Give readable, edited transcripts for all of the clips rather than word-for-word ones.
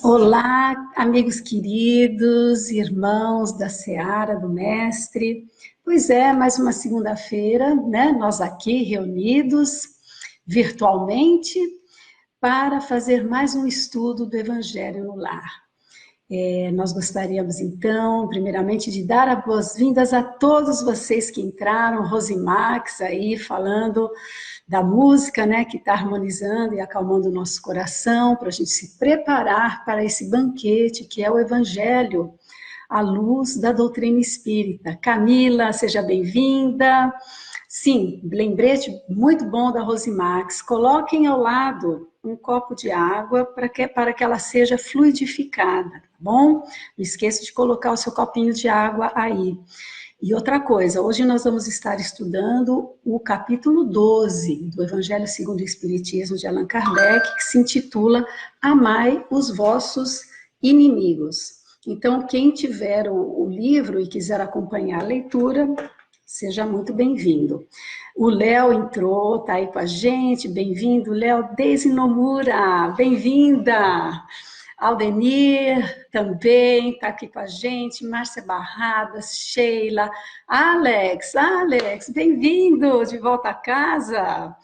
Olá, amigos queridos, irmãos da Seara do Mestre. Pois é, mais uma segunda-feira, né? Nós aqui reunidos virtualmente para fazer mais um estudo do Evangelho no Lar. Nós gostaríamos, então, primeiramente, de dar as boas-vindas a todos vocês que entraram, Rosimax aí falando da música, né, que está harmonizando e acalmando o nosso coração, para a gente se preparar para esse banquete que é o Evangelho, à luz da doutrina espírita. Camila, seja bem-vinda. Sim, lembrete muito bom da Rosimax. Coloquem ao lado um copo de água para que ela seja fluidificada, tá bom? Não esqueça de colocar o seu copinho de água aí. E outra coisa, hoje nós vamos estar estudando o capítulo 12 do Evangelho segundo o Espiritismo de Allan Kardec, que se intitula Amai os vossos inimigos. Então, quem tiver o livro e quiser acompanhar a leitura, seja muito bem-vindo. O Léo entrou, está aí com a gente, bem-vindo, Léo. Deise Nomura, bem-vinda. Aldenir também está aqui com a gente, Márcia Barradas, Sheila, Alex, bem-vindo de volta a casa.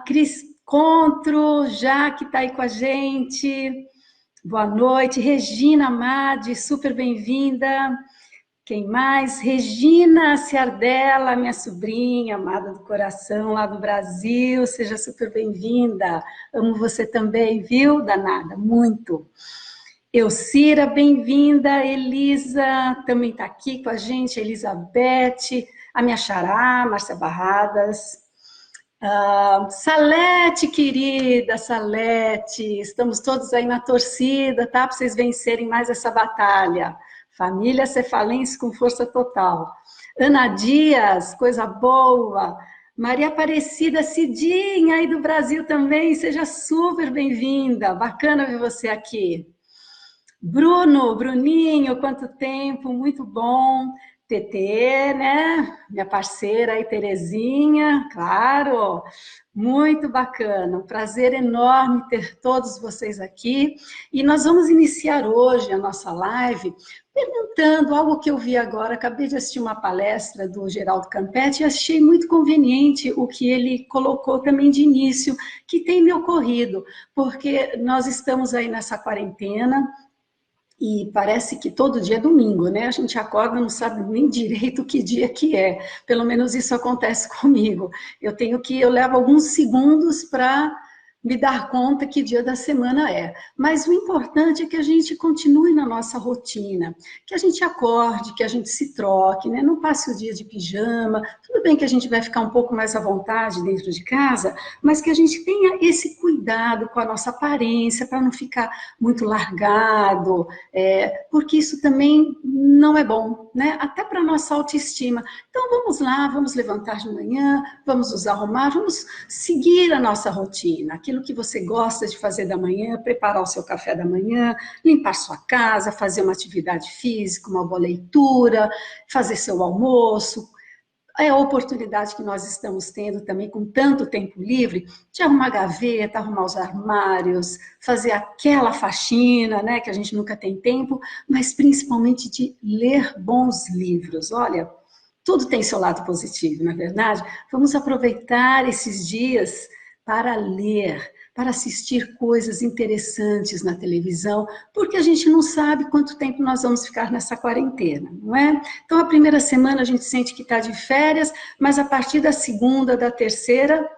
Cris Contro, Jaque está aí com a gente, boa noite. Regina Madi, super bem-vinda. Quem mais? Regina Ciardella, minha sobrinha, amada do coração, lá do Brasil, seja super bem-vinda. Amo você também, viu, danada? Muito. Elcira, bem-vinda. Elisa também está aqui com a gente, Elizabeth, a minha xará, Márcia Barradas. Salete, querida, Salete, estamos todos aí na torcida, tá? Para vocês vencerem mais essa batalha. Família cefalense com força total. Ana Dias, coisa boa. Maria Aparecida Cidinha, aí do Brasil também, seja super bem-vinda. Bacana ver você aqui. Bruninho, quanto tempo, muito bom. TT, né? Minha parceira aí, Terezinha, claro. Muito bacana, um prazer enorme ter todos vocês aqui. E nós vamos iniciar hoje a nossa live perguntando algo que eu vi agora. Acabei de assistir uma palestra do Geraldo Campetti e achei muito conveniente o que ele colocou também de início, que tem me ocorrido, porque nós estamos aí nessa quarentena, e parece que todo dia é domingo, né? A gente acorda, não sabe nem direito que dia que é. Pelo menos isso acontece comigo. Eu levo alguns segundos para me dar conta que dia da semana é. Mas o importante é que a gente continue na nossa rotina, que a gente acorde, que a gente se troque, né? Não passe o dia de pijama. Tudo bem que a gente vai ficar um pouco mais à vontade dentro de casa, mas que a gente tenha esse cuidado com a nossa aparência, para não ficar muito largado, porque isso também não é bom, né? Até para a nossa autoestima. Então vamos lá, vamos levantar de manhã, vamos nos arrumar, vamos seguir a nossa rotina, aquilo que você gosta de fazer da manhã, preparar o seu café da manhã, limpar sua casa, fazer uma atividade física, uma boa leitura, fazer seu almoço. É a oportunidade que nós estamos tendo também, com tanto tempo livre, de arrumar a gaveta, arrumar os armários, fazer aquela faxina, né, que a gente nunca tem tempo, mas principalmente de ler bons livros. Olha, tudo tem seu lado positivo, não é verdade? Vamos aproveitar esses dias para ler, para assistir coisas interessantes na televisão, porque a gente não sabe quanto tempo nós vamos ficar nessa quarentena, não é? Então, a primeira semana a gente sente que está de férias, mas a partir da segunda, da terceira,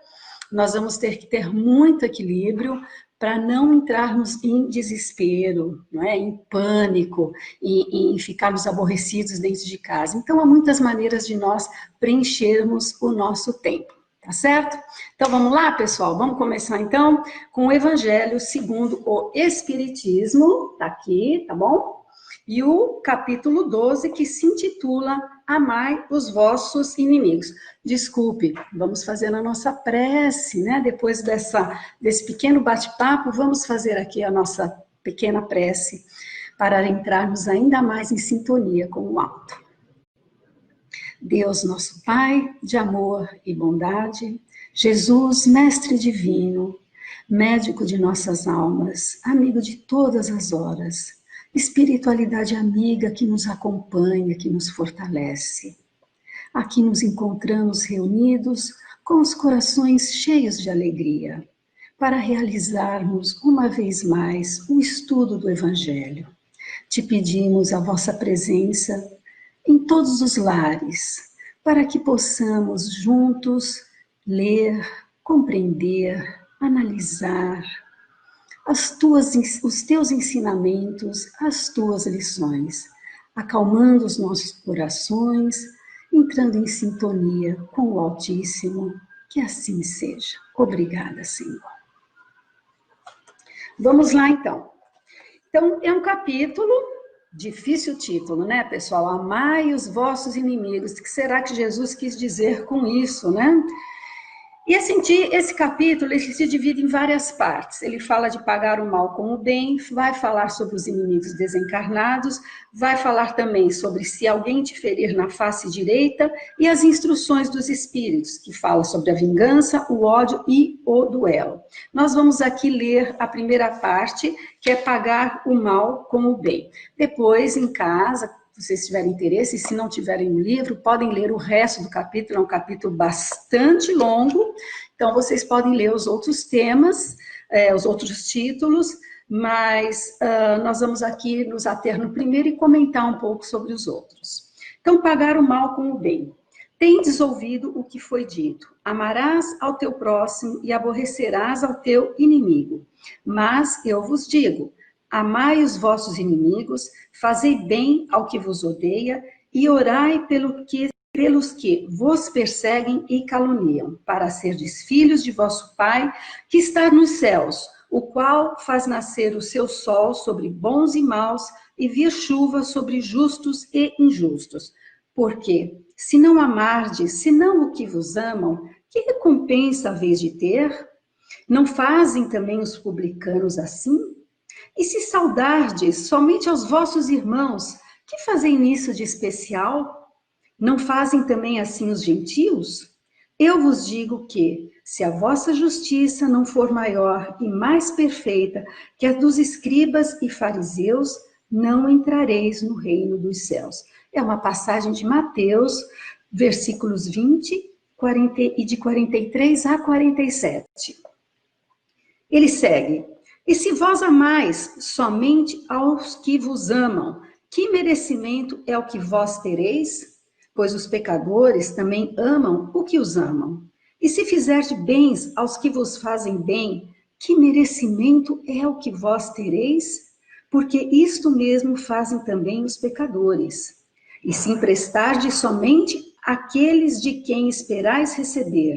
nós vamos ter que ter muito equilíbrio para não entrarmos em desespero, não é? Em pânico, em ficarmos aborrecidos dentro de casa. Então, há muitas maneiras de nós preenchermos o nosso tempo. Tá certo? Então vamos lá, pessoal? Vamos começar então com o Evangelho segundo o Espiritismo, tá aqui, tá bom? E o capítulo 12, que se intitula Amai os vossos inimigos. Desculpe, vamos fazer a nossa prece, né? Depois desse pequeno bate-papo, vamos fazer aqui a nossa pequena prece para entrarmos ainda mais em sintonia com o alto. Deus, nosso Pai, de amor e bondade, Jesus, Mestre Divino, médico de nossas almas, amigo de todas as horas, espiritualidade amiga que nos acompanha, que nos fortalece. Aqui nos encontramos reunidos com os corações cheios de alegria, para realizarmos uma vez mais o estudo do Evangelho. Te pedimos a vossa presença em todos os lares, para que possamos juntos ler, compreender, analisar os teus ensinamentos, as tuas lições, acalmando os nossos corações, entrando em sintonia com o Altíssimo, que assim seja. Obrigada, Senhor. Vamos lá, então. Então, é um capítulo, difícil título, né, pessoal? Amai os vossos inimigos. O que será que Jesus quis dizer com isso, né? E esse capítulo, ele se divide em várias partes. Ele fala de pagar o mal com o bem, vai falar sobre os inimigos desencarnados, vai falar também sobre se alguém te ferir na face direita e as instruções dos espíritos, que fala sobre a vingança, o ódio e o duelo. Nós vamos aqui ler a primeira parte, que é pagar o mal com o bem. Depois, em casa, se vocês tiverem interesse, e se não tiverem o livro, podem ler o resto do capítulo, é um capítulo bastante longo, então vocês podem ler os outros temas, os outros títulos, mas nós vamos aqui nos ater no primeiro e comentar um pouco sobre os outros. Então, pagar o mal com o bem. Tendes ouvido o que foi dito, amarás ao teu próximo e aborrecerás ao teu inimigo. Mas eu vos digo, amai os vossos inimigos, fazei bem ao que vos odeia e orai pelos que vos perseguem e caluniam, para serdes filhos de vosso Pai que está nos céus, o qual faz nascer o seu sol sobre bons e maus e vir chuva sobre justos e injustos. Porque, se não amardes, senão o que vos amam, que recompensa haveis de ter? Não fazem também os publicanos assim? E se saudardes somente aos vossos irmãos, que fazem nisso de especial? Não fazem também assim os gentios? Eu vos digo que, se a vossa justiça não for maior e mais perfeita que a dos escribas e fariseus, não entrareis no reino dos céus. É uma passagem de Mateus, versículos 20 e de 43 a 47. Ele segue. E se vós amais somente aos que vos amam, que merecimento é o que vós tereis? Pois os pecadores também amam o que os amam. E se fizerdes bens aos que vos fazem bem, que merecimento é o que vós tereis? Porque isto mesmo fazem também os pecadores. E se emprestardes somente àqueles de quem esperais receber,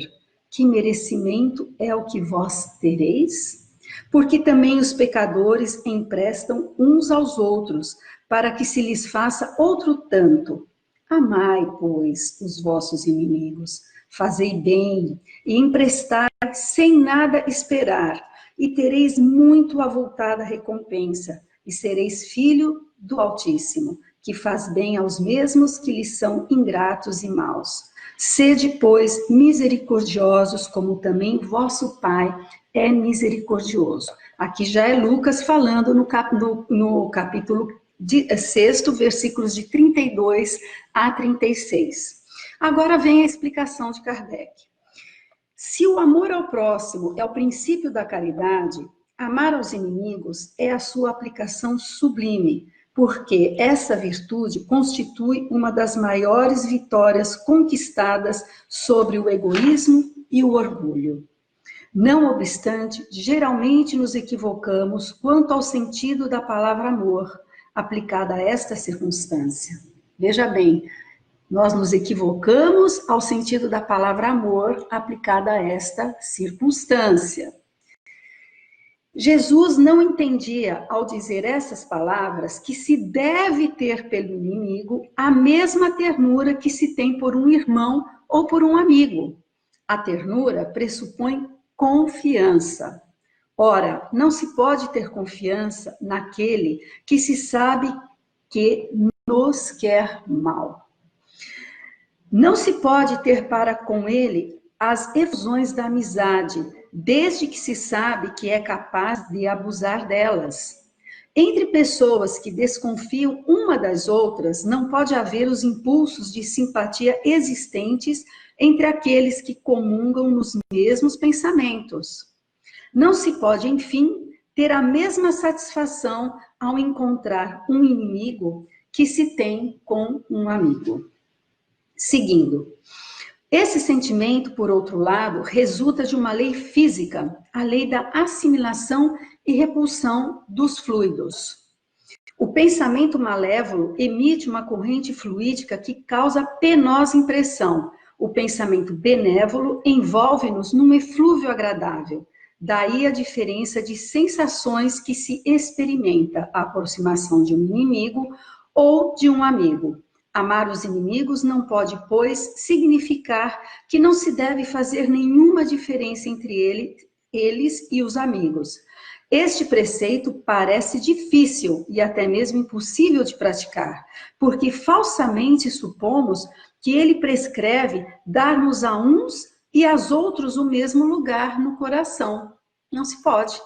que merecimento é o que vós tereis? Porque também os pecadores emprestam uns aos outros, para que se lhes faça outro tanto. Amai, pois, os vossos inimigos, fazei bem e emprestai sem nada esperar, e tereis muito avultada recompensa, e sereis filho do Altíssimo, que faz bem aos mesmos que lhes são ingratos e maus. Sede, pois, misericordiosos, como também vosso Pai é misericordioso. Aqui já é Lucas falando no capítulo 6, versículos de 32 a 36. Agora vem a explicação de Kardec. Se o amor ao próximo é o princípio da caridade, amar aos inimigos é a sua aplicação sublime, porque essa virtude constitui uma das maiores vitórias conquistadas sobre o egoísmo e o orgulho. Não obstante, geralmente nos equivocamos quanto ao sentido da palavra amor, aplicada a esta circunstância. Veja bem, nós nos equivocamos ao sentido da palavra amor aplicada a esta circunstância. Jesus não entendia, ao dizer essas palavras, que se deve ter pelo inimigo a mesma ternura que se tem por um irmão ou por um amigo. A ternura pressupõe confiança. Ora, não se pode ter confiança naquele que se sabe que nos quer mal. Não se pode ter para com ele as efusões da amizade, desde que se sabe que é capaz de abusar delas. Entre pessoas que desconfiam uma das outras, não pode haver os impulsos de simpatia existentes entre aqueles que comungam nos mesmos pensamentos. Não se pode, enfim, ter a mesma satisfação ao encontrar um inimigo que se tem com um amigo. Seguindo. Esse sentimento, por outro lado, resulta de uma lei física, a lei da assimilação e repulsão dos fluidos. O pensamento malévolo emite uma corrente fluídica que causa penosa impressão. O pensamento benévolo envolve-nos num eflúvio agradável. Daí a diferença de sensações que se experimenta a aproximação de um inimigo ou de um amigo. Amar os inimigos não pode, pois, significar que não se deve fazer nenhuma diferença entre eles e os amigos. Este preceito parece difícil e até mesmo impossível de praticar, porque falsamente supomos que ele prescreve darmos a uns e aos outros o mesmo lugar no coração. Não se pode.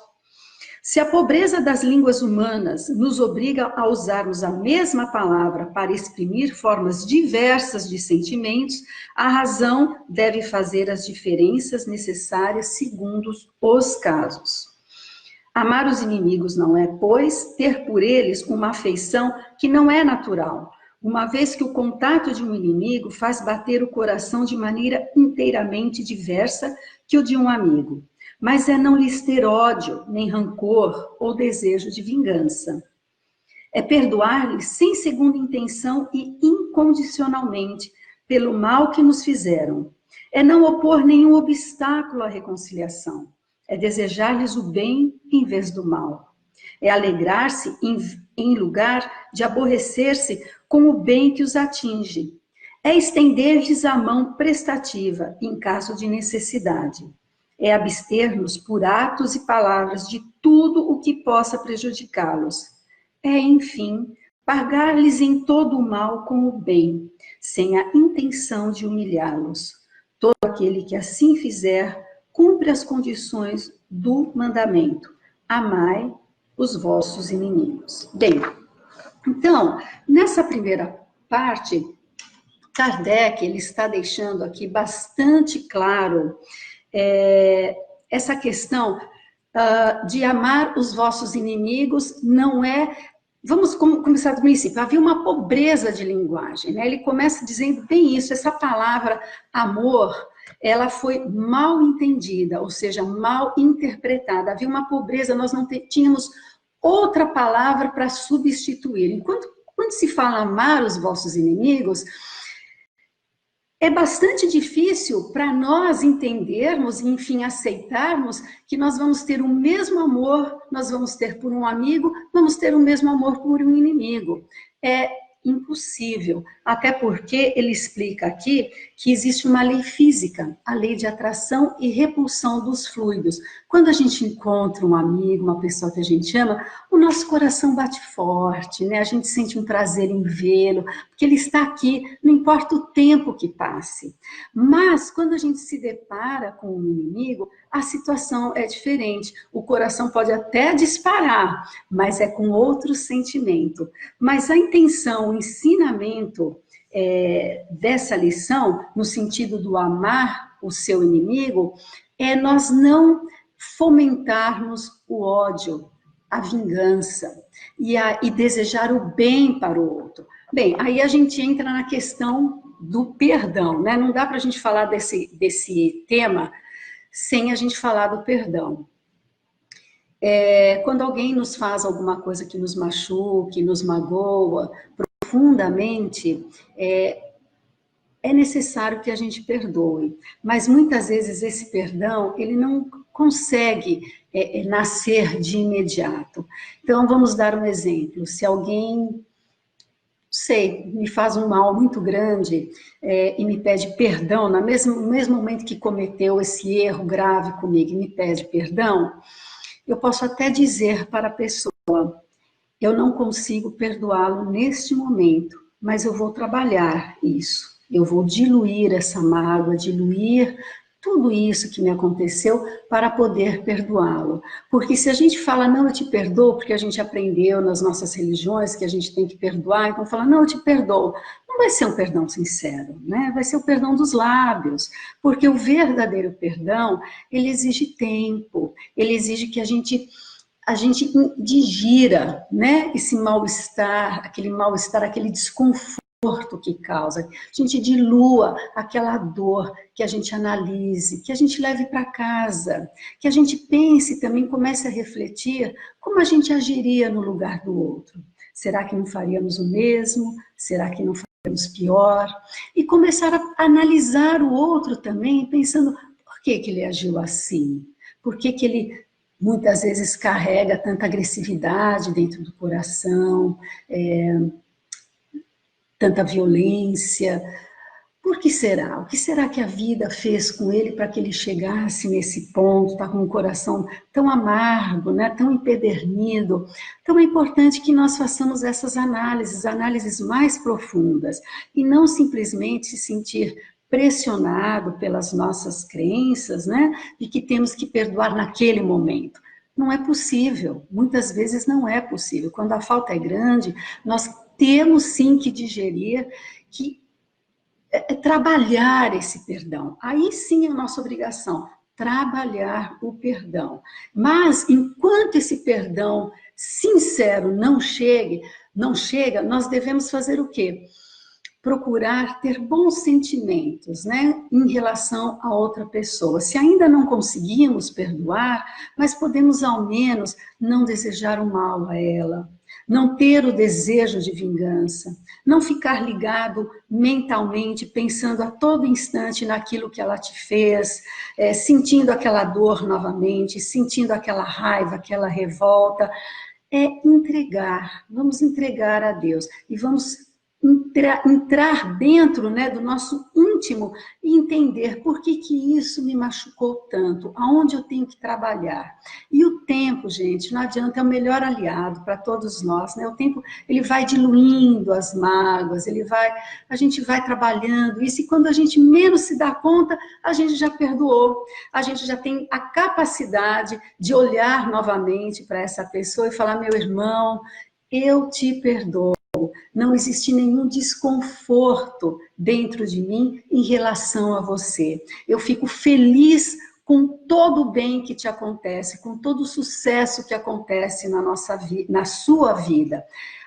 Se a pobreza das línguas humanas nos obriga a usarmos a mesma palavra para exprimir formas diversas de sentimentos, a razão deve fazer as diferenças necessárias segundo os casos. Amar os inimigos não é, pois, ter por eles uma afeição que não é natural, uma vez que o contato de um inimigo faz bater o coração de maneira inteiramente diversa que o de um amigo. Mas é não lhes ter ódio, nem rancor ou desejo de vingança. É perdoar-lhes sem segunda intenção e incondicionalmente pelo mal que nos fizeram. É não opor nenhum obstáculo à reconciliação. É desejar-lhes o bem em vez do mal. É alegrar-se em lugar de aborrecer-se com o bem que os atinge. É estender-lhes a mão prestativa em caso de necessidade. É abster-nos por atos e palavras de tudo o que possa prejudicá-los. É, enfim, pagar-lhes em todo o mal com o bem, sem a intenção de humilhá-los. Todo aquele que assim fizer, cumpre as condições do mandamento. Amai os vossos inimigos. Bem, então, nessa primeira parte, Kardec ele está deixando aqui bastante claro essa questão de amar os vossos inimigos não é... Vamos começar do princípio. Havia uma pobreza de linguagem, né? Ele começa dizendo bem isso, essa palavra amor, ela foi mal entendida, ou seja, mal interpretada. Havia uma pobreza, nós não tínhamos outra palavra para substituir. Enquanto quando se fala amar os vossos inimigos, é bastante difícil para nós entendermos e, enfim, aceitarmos que nós vamos ter o mesmo amor, nós vamos ter por um amigo, vamos ter o mesmo amor por um inimigo. É impossível, até porque ele explica aqui que existe uma lei física, a lei de atração e repulsão dos fluidos. Quando a gente encontra um amigo, uma pessoa que a gente ama, o nosso coração bate forte, né? A gente sente um prazer em vê-lo, porque ele está aqui, não importa o tempo que passe. Mas quando a gente se depara com um inimigo, a situação é diferente. O coração pode até disparar, mas é com outro sentimento. Mas a intenção, o ensinamento dessa lição, no sentido do amar o seu inimigo, é nós não fomentarmos o ódio, a vingança e desejar o bem para o outro. Bem, aí a gente entra na questão do perdão, né? Não dá para a gente falar desse tema sem a gente falar do perdão. Quando alguém nos faz alguma coisa que nos machuque, nos magoa profundamente, é necessário que a gente perdoe. Mas muitas vezes esse perdão, ele não consegue nascer de imediato. Então vamos dar um exemplo. Se alguém, me faz um mal muito grande e me pede perdão, no mesmo momento que cometeu esse erro grave comigo e me pede perdão, eu posso até dizer para a pessoa, eu não consigo perdoá-lo neste momento, mas eu vou trabalhar isso. Eu vou diluir essa mágoa, diluir tudo isso que me aconteceu para poder perdoá-lo. Porque se a gente fala, não, eu te perdoo, porque a gente aprendeu nas nossas religiões que a gente tem que perdoar, então fala, não, eu te perdoo. Não vai ser um perdão sincero, né? Vai ser o perdão dos lábios, porque o verdadeiro perdão, ele exige tempo, ele exige que a gente digira, né, esse mal-estar, aquele desconforto que causa, a gente dilua aquela dor, que a gente analise, que a gente leve para casa, que a gente pense também, comece a refletir como a gente agiria no lugar do outro. Será que não faríamos o mesmo? Será que não faríamos pior? E começar a analisar o outro também, pensando, por que que ele agiu assim? Por que que ele muitas vezes carrega tanta agressividade dentro do coração, tanta violência? Por que será? O que será que a vida fez com ele para que ele chegasse nesse ponto, está com um coração tão amargo, né, tão empedernido? Então é importante que nós façamos essas análises mais profundas, e não simplesmente se sentir pressionado pelas nossas crenças, né, de que temos que perdoar naquele momento. Não é possível, muitas vezes não é possível. Quando a falta é grande, nós temos sim que digerir, que trabalhar esse perdão. Aí sim é nossa obrigação, trabalhar o perdão. Mas enquanto esse perdão sincero não chega, nós devemos fazer o quê? Procurar ter bons sentimentos, né, em relação a outra pessoa. Se ainda não conseguimos perdoar, mas podemos ao menos não desejar o mal a ela, não ter o desejo de vingança, não ficar ligado mentalmente, pensando a todo instante naquilo que ela te fez, sentindo aquela dor novamente, sentindo aquela raiva, aquela revolta. É entregar, vamos entregar a Deus e vamos entrar dentro, né, do nosso íntimo e entender por que que isso me machucou tanto, aonde eu tenho que trabalhar. E o tempo, gente, não adianta, é o melhor aliado para todos nós, né? O tempo, ele vai diluindo as mágoas, a gente vai trabalhando isso, e quando a gente menos se dá conta, a gente já perdoou, a gente já tem a capacidade de olhar novamente para essa pessoa e falar, meu irmão, eu te perdoo. Não existe nenhum desconforto dentro de mim em relação a você. Eu fico feliz com todo o bem que te acontece, com todo o sucesso que acontece na sua vida.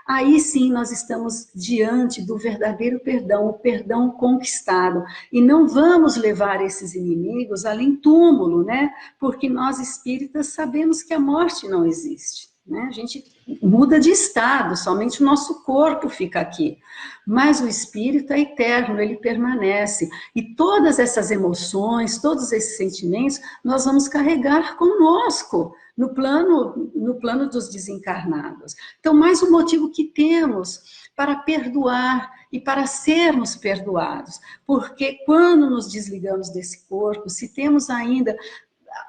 Aí sim nós estamos diante do verdadeiro perdão, o perdão conquistado. E não vamos levar esses inimigos além túmulo, né? Porque nós espíritas sabemos que a morte não existe. Né? A gente muda de estado, somente o nosso corpo fica aqui. Mas o espírito é eterno, ele permanece. E todas essas emoções, todos esses sentimentos, nós vamos carregar conosco no plano dos desencarnados. Então, mais um motivo que temos para perdoar e para sermos perdoados. Porque quando nos desligamos desse corpo, se temos ainda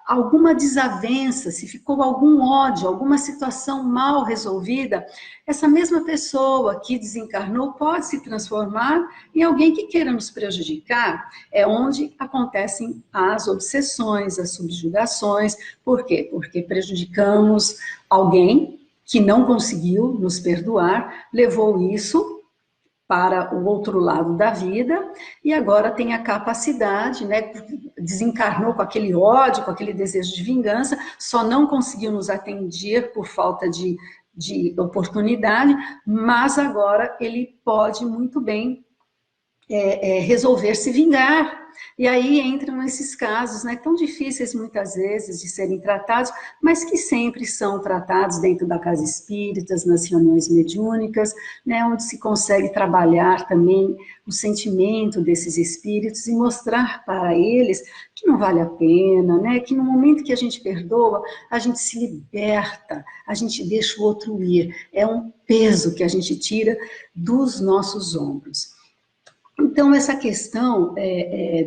alguma desavença, se ficou algum ódio, alguma situação mal resolvida, essa mesma pessoa que desencarnou pode se transformar em alguém que queira nos prejudicar. É onde acontecem as obsessões, as subjugações. Por quê? Porque prejudicamos alguém que não conseguiu nos perdoar, levou isso para o outro lado da vida, e agora tem a capacidade, né, desencarnou com aquele ódio, com aquele desejo de vingança, só não conseguiu nos atender por falta de oportunidade, mas agora ele pode muito bem resolver se vingar. E aí entram esses casos, né, tão difíceis muitas vezes de serem tratados, mas que sempre são tratados dentro da casa espírita, nas reuniões mediúnicas, né, onde se consegue trabalhar também o sentimento desses espíritos e mostrar para eles que não vale a pena, né, que no momento que a gente perdoa, a gente se liberta, a gente deixa o outro ir. É um peso que a gente tira dos nossos ombros. Então, essa questão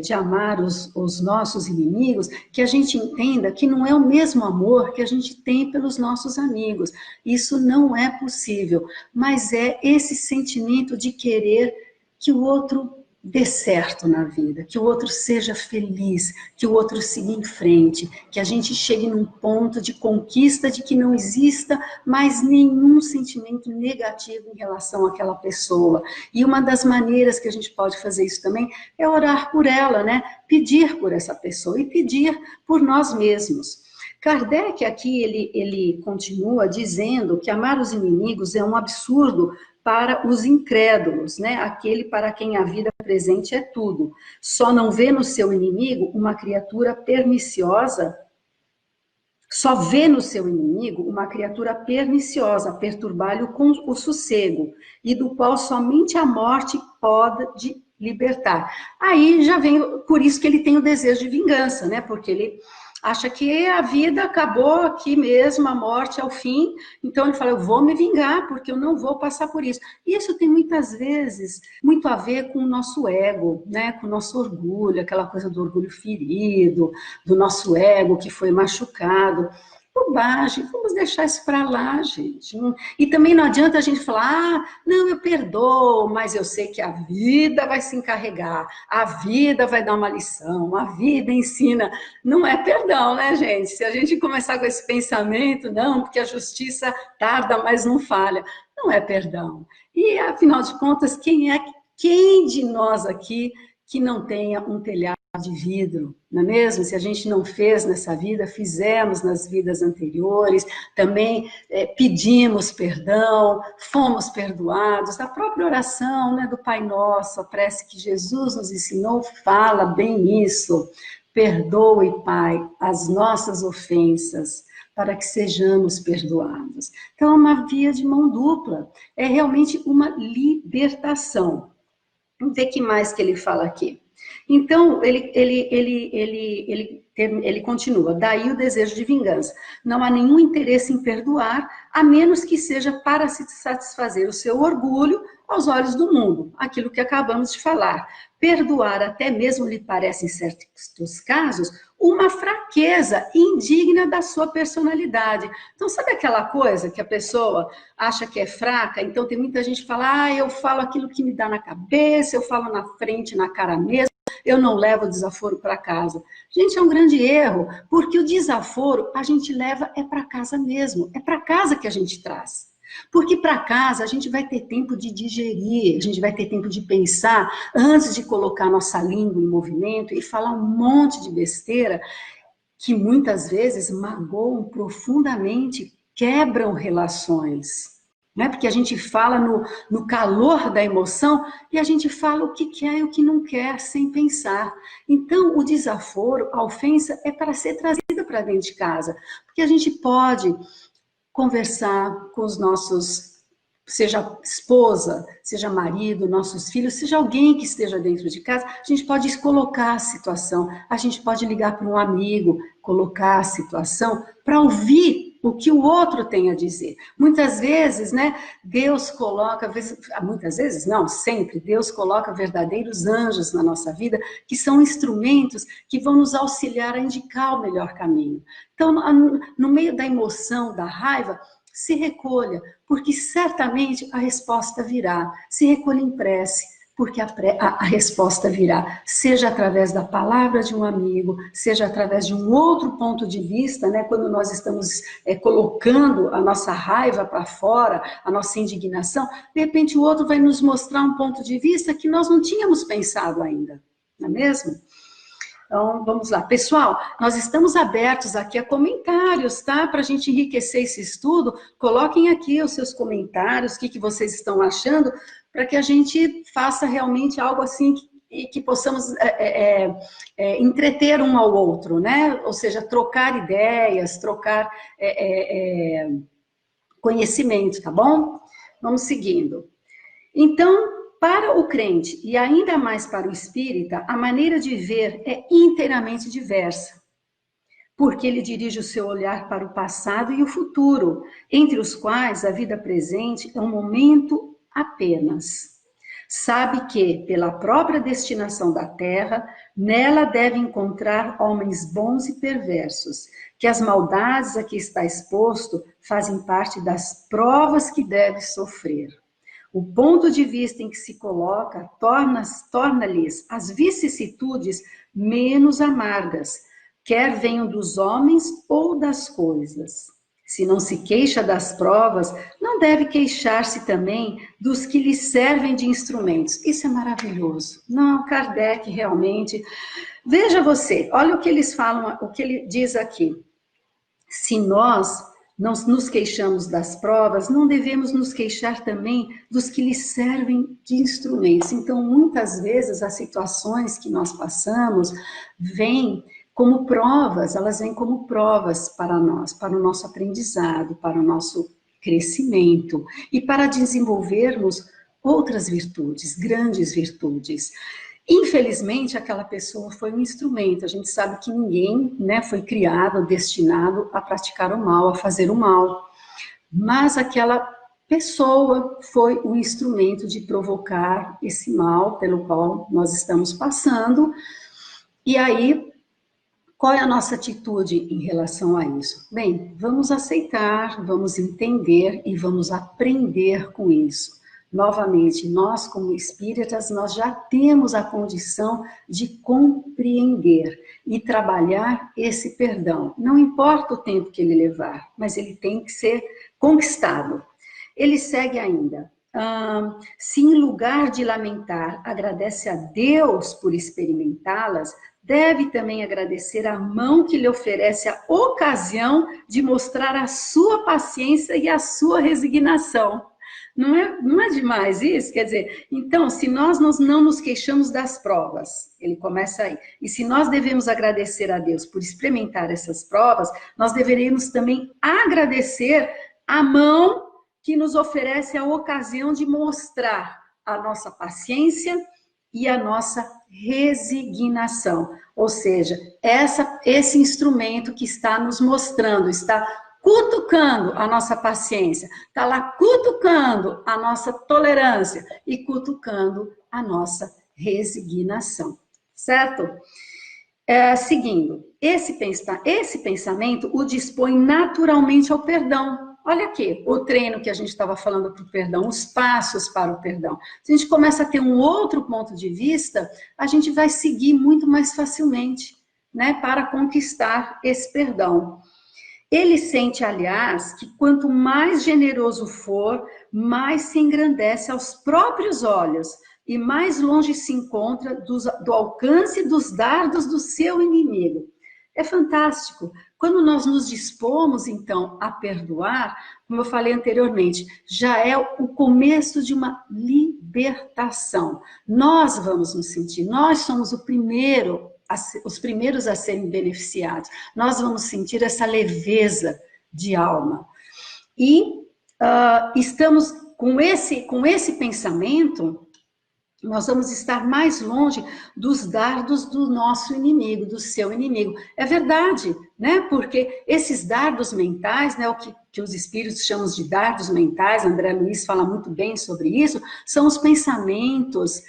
de amar os nossos inimigos, que a gente entenda que não é o mesmo amor que a gente tem pelos nossos amigos. Isso não é possível, mas é esse sentimento de querer que o outro dê certo na vida, que o outro seja feliz, que o outro siga em frente, que a gente chegue num ponto de conquista de que não exista mais nenhum sentimento negativo em relação àquela pessoa. E uma das maneiras que a gente pode fazer isso também é orar por ela, né? Pedir por essa pessoa e pedir por nós mesmos. Kardec aqui, ele continua dizendo que amar os inimigos é um absurdo para os incrédulos, né? Aquele para quem a vida presente é tudo. Só não vê no seu inimigo uma criatura perniciosa, só vê no seu inimigo uma criatura perniciosa, perturbar-lhe o sossego, e do qual somente a morte pode libertar. Aí já vem, por isso que ele tem o desejo de vingança, né? Porque ele acha que a vida acabou aqui mesmo, a morte é o fim, então ele fala, eu vou me vingar, porque eu não vou passar por isso. E isso tem muitas vezes muito a ver com o nosso ego, né? Com o nosso orgulho, aquela coisa do orgulho ferido, do nosso ego que foi machucado. Bobagem, vamos deixar isso para lá, gente. E também não adianta a gente falar, não, eu perdoo, mas eu sei que a vida vai se encarregar, a vida vai dar uma lição, a vida ensina. Não é perdão, né, gente? Se a gente começar com esse pensamento, não, porque a justiça tarda, mas não falha. Não é perdão. E, afinal de contas, quem de nós aqui que não tenha um telhado de vidro, não é mesmo? Se a gente não fez nessa vida, fizemos nas vidas anteriores, também pedimos perdão, fomos perdoados, a própria oração, né, do Pai Nosso, a prece que Jesus nos ensinou, fala bem isso, perdoe, Pai, as nossas ofensas, para que sejamos perdoados. Então, é uma via de mão dupla, é realmente uma libertação. Vamos ver o que mais que ele fala aqui. Então, ele continua, daí o desejo de vingança. Não há nenhum interesse em perdoar, a menos que seja para se satisfazer o seu orgulho aos olhos do mundo, aquilo que acabamos de falar. Perdoar até mesmo lhe parece, em certos casos, uma fraqueza indigna da sua personalidade. Então, sabe aquela coisa que a pessoa acha que é fraca? Então, tem muita gente que fala, eu falo aquilo que me dá na cabeça, eu falo na frente, na cara mesmo, eu não levo o desaforo para casa. Gente, é um grande erro, porque o desaforo a gente leva para casa mesmo, é para casa que a gente traz. Porque para casa a gente vai ter tempo de digerir, a gente vai ter tempo de pensar antes de colocar nossa língua em movimento e falar um monte de besteira que muitas vezes magoam profundamente, quebram relações. Né? Porque a gente fala no calor da emoção e a gente fala o que quer e o que não quer sem pensar. Então, o desaforo, a ofensa, é para ser trazida para dentro de casa. Porque a gente pode conversar com os nossos, seja esposa, seja marido, nossos filhos, seja alguém que esteja dentro de casa, a gente pode colocar a situação, a gente pode ligar para um amigo, colocar a situação para ouvir o que o outro tem a dizer. Muitas vezes, né, Deus coloca, muitas vezes não, sempre, Deus coloca verdadeiros anjos na nossa vida, que são instrumentos que vão nos auxiliar a indicar o melhor caminho. Então, no meio da emoção, da raiva, se recolha, porque certamente a resposta virá. Se recolha em prece, porque a resposta virá, seja através da palavra de um amigo, seja através de um outro ponto de vista, né, quando nós estamos colocando a nossa raiva para fora, a nossa indignação, de repente o outro vai nos mostrar um ponto de vista que nós não tínhamos pensado ainda, não é mesmo? Então, vamos lá. Pessoal, nós estamos abertos aqui a comentários, tá? Para a gente enriquecer esse estudo, coloquem aqui os seus comentários, o que vocês estão achando, para que a gente faça realmente algo assim que possamos entreter um ao outro, né? Ou seja, trocar ideias, trocar conhecimento, tá bom? Vamos seguindo. Então, para o crente, e ainda mais para o espírita, a maneira de ver é inteiramente diversa, porque ele dirige o seu olhar para o passado e o futuro, entre os quais a vida presente é um momento apenas. Sabe que, pela própria destinação da terra, nela deve encontrar homens bons e perversos, que as maldades a que está exposto fazem parte das provas que deve sofrer. O ponto de vista em que se coloca torna-lhes as vicissitudes menos amargas, quer venham dos homens ou das coisas. Se não se queixa das provas, não deve queixar-se também dos que lhe servem de instrumentos. Isso é maravilhoso. Não, Kardec realmente... Veja você, olha o que eles falam, o que ele diz aqui. Se nós não nos queixamos das provas, não devemos nos queixar também dos que lhe servem de instrumentos. Então, muitas vezes, as situações que nós passamos vêm como provas, elas vêm como provas para nós, para o nosso aprendizado, para o nosso crescimento e para desenvolvermos outras virtudes, grandes virtudes. Infelizmente, aquela pessoa foi um instrumento. A gente sabe que ninguém, né, foi criado, destinado a praticar o mal, a fazer o mal. Mas aquela pessoa foi um instrumento de provocar esse mal pelo qual nós estamos passando. E aí, qual é a nossa atitude em relação a isso? Bem, vamos aceitar, vamos entender e vamos aprender com isso. Novamente, nós como espíritas, nós já temos a condição de compreender e trabalhar esse perdão. Não importa o tempo que ele levar, mas ele tem que ser conquistado. Ele segue ainda. Se em lugar de lamentar, agradece a Deus por experimentá-las, deve também agradecer a mão que lhe oferece a ocasião de mostrar a sua paciência e a sua resignação. Não é demais isso? Quer dizer, então, se nós não nos queixamos das provas, ele começa aí, e se nós devemos agradecer a Deus por experimentar essas provas, nós deveríamos também agradecer a mão que nos oferece a ocasião de mostrar a nossa paciência e a nossa resignação. Ou seja, esse instrumento que está nos mostrando, está cutucando a nossa paciência, está lá cutucando a nossa tolerância e cutucando a nossa resignação, certo? Seguindo, esse pensamento o dispõe naturalmente ao perdão. Olha aqui, o treino que a gente estava falando para o perdão, os passos para o perdão. Se a gente começa a ter um outro ponto de vista, a gente vai seguir muito mais facilmente, né, para conquistar esse perdão. Ele sente, aliás, que quanto mais generoso for, mais se engrandece aos próprios olhos e mais longe se encontra do alcance dos dardos do seu inimigo. É fantástico. Quando nós nos dispomos, então, a perdoar, como eu falei anteriormente, já é o começo de uma libertação. Nós vamos nos sentir, nós somos os primeiros a serem beneficiados. Nós vamos sentir essa leveza de alma. E estamos com esse pensamento, nós vamos estar mais longe dos dardos do nosso inimigo, do seu inimigo. É verdade, né? Porque esses dardos mentais, né, o que os espíritos chamam de dardos mentais, André Luiz fala muito bem sobre isso, são os pensamentos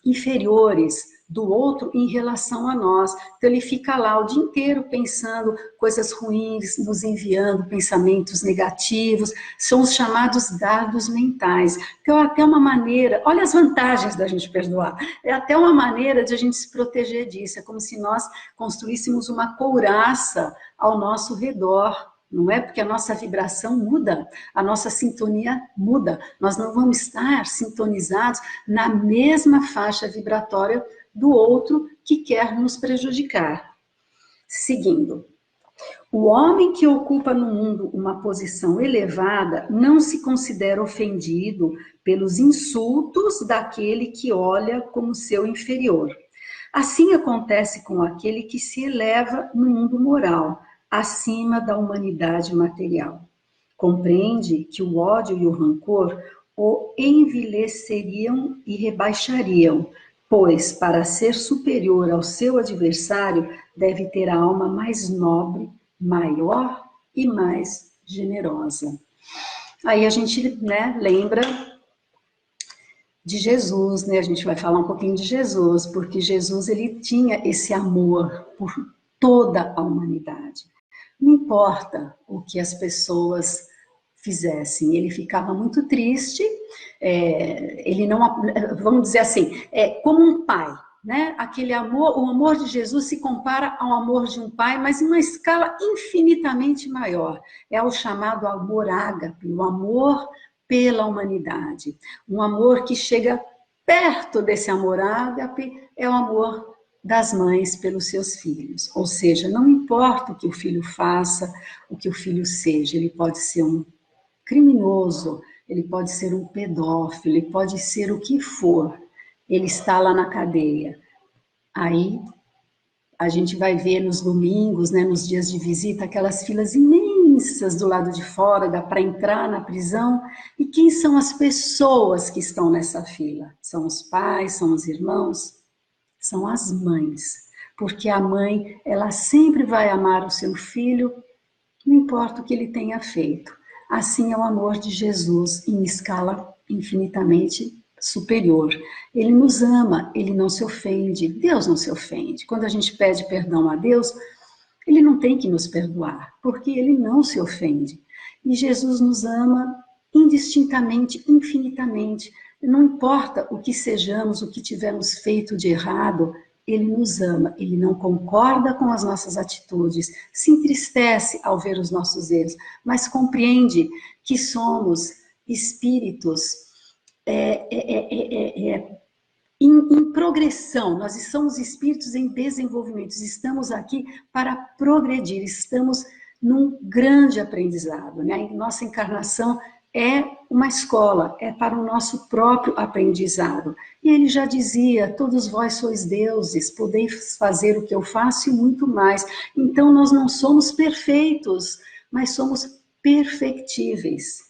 inferiores do outro em relação a nós. Então ele fica lá o dia inteiro pensando coisas ruins, nos enviando pensamentos negativos, são os chamados dardos mentais. Então é até uma maneira, olha as vantagens da gente perdoar, é até uma maneira de a gente se proteger disso, é como se nós construíssemos uma couraça ao nosso redor, não é? Porque a nossa vibração muda, a nossa sintonia muda, nós não vamos estar sintonizados na mesma faixa vibratória do outro que quer nos prejudicar. Seguindo, o homem que ocupa no mundo uma posição elevada não se considera ofendido pelos insultos daquele que olha como seu inferior. Assim acontece com aquele que se eleva no mundo moral, acima da humanidade material. Compreende que o ódio e o rancor o envileceriam e rebaixariam, pois, para ser superior ao seu adversário, deve ter a alma mais nobre, maior e mais generosa. Aí a gente, né, lembra de Jesus, né? A gente vai falar um pouquinho de Jesus, porque Jesus, ele tinha esse amor por toda a humanidade. Não importa o que as pessoas fizessem. Ele ficava muito triste, ele não, vamos dizer assim, como um pai, né? Aquele amor, o amor de Jesus se compara ao amor de um pai, mas em uma escala infinitamente maior. É o chamado amor ágape, o amor pela humanidade. Um amor que chega perto desse amor ágape, é o amor das mães pelos seus filhos. Ou seja, não importa o que o filho faça, o que o filho seja, ele pode ser um criminoso, ele pode ser um pedófilo, ele pode ser o que for, ele está lá na cadeia. Aí a gente vai ver nos domingos, né, nos dias de visita, aquelas filas imensas do lado de fora para entrar na prisão. E quem são as pessoas que estão nessa fila? São os pais, são os irmãos, são as mães. Porque a mãe, ela sempre vai amar o seu filho, não importa o que ele tenha feito. Assim é o amor de Jesus em escala infinitamente superior. Ele nos ama, ele não se ofende, Deus não se ofende. Quando a gente pede perdão a Deus, ele não tem que nos perdoar, porque ele não se ofende. E Jesus nos ama indistintamente, infinitamente. Não importa o que sejamos, o que tivermos feito de errado, ele nos ama, ele não concorda com as nossas atitudes, se entristece ao ver os nossos erros, mas compreende que somos espíritos em progressão, nós somos espíritos em desenvolvimento, estamos aqui para progredir, estamos num grande aprendizado, né? Nossa encarnação é uma escola, é para o nosso próprio aprendizado. E ele já dizia, todos vós sois deuses, podeis fazer o que eu faço e muito mais. Então nós não somos perfeitos, mas somos perfectíveis.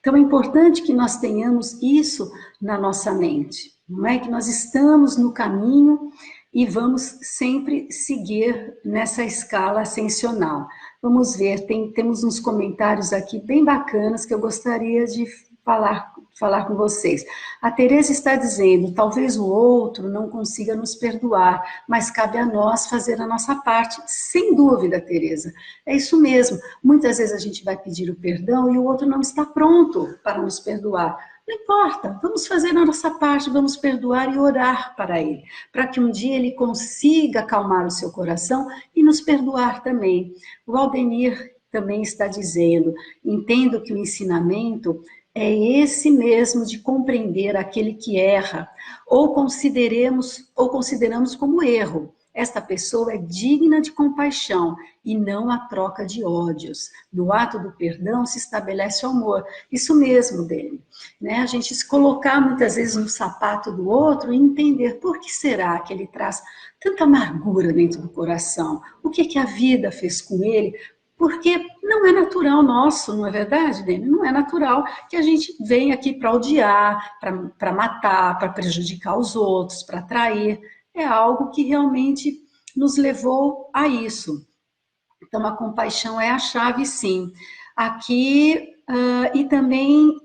Então é importante que nós tenhamos isso na nossa mente, não é? Que nós estamos no caminho e vamos sempre seguir nessa escala ascensional. Vamos ver, temos uns comentários aqui bem bacanas que eu gostaria de falar com vocês. A Tereza está dizendo, talvez o outro não consiga nos perdoar, mas cabe a nós fazer a nossa parte. Sem dúvida, Tereza, é isso mesmo. Muitas vezes a gente vai pedir o perdão e o outro não está pronto para nos perdoar. Não importa, vamos fazer a nossa parte, vamos perdoar e orar para ele, para que um dia ele consiga acalmar o seu coração e nos perdoar também. O Aldenir também está dizendo, entendo que o ensinamento é esse mesmo de compreender aquele que erra, ou consideramos como erro. Esta pessoa é digna de compaixão e não a troca de ódios. No ato do perdão se estabelece o amor. Isso mesmo, dele, né? A gente se colocar muitas vezes no sapato do outro e entender por que será que ele traz tanta amargura dentro do coração. O que a vida fez com ele? Porque não é natural nosso, não é verdade, Dani? Não é natural que a gente venha aqui para odiar, para matar, para prejudicar os outros, para trair. É algo que realmente nos levou a isso. Então, a compaixão é a chave, sim. Aqui, e também,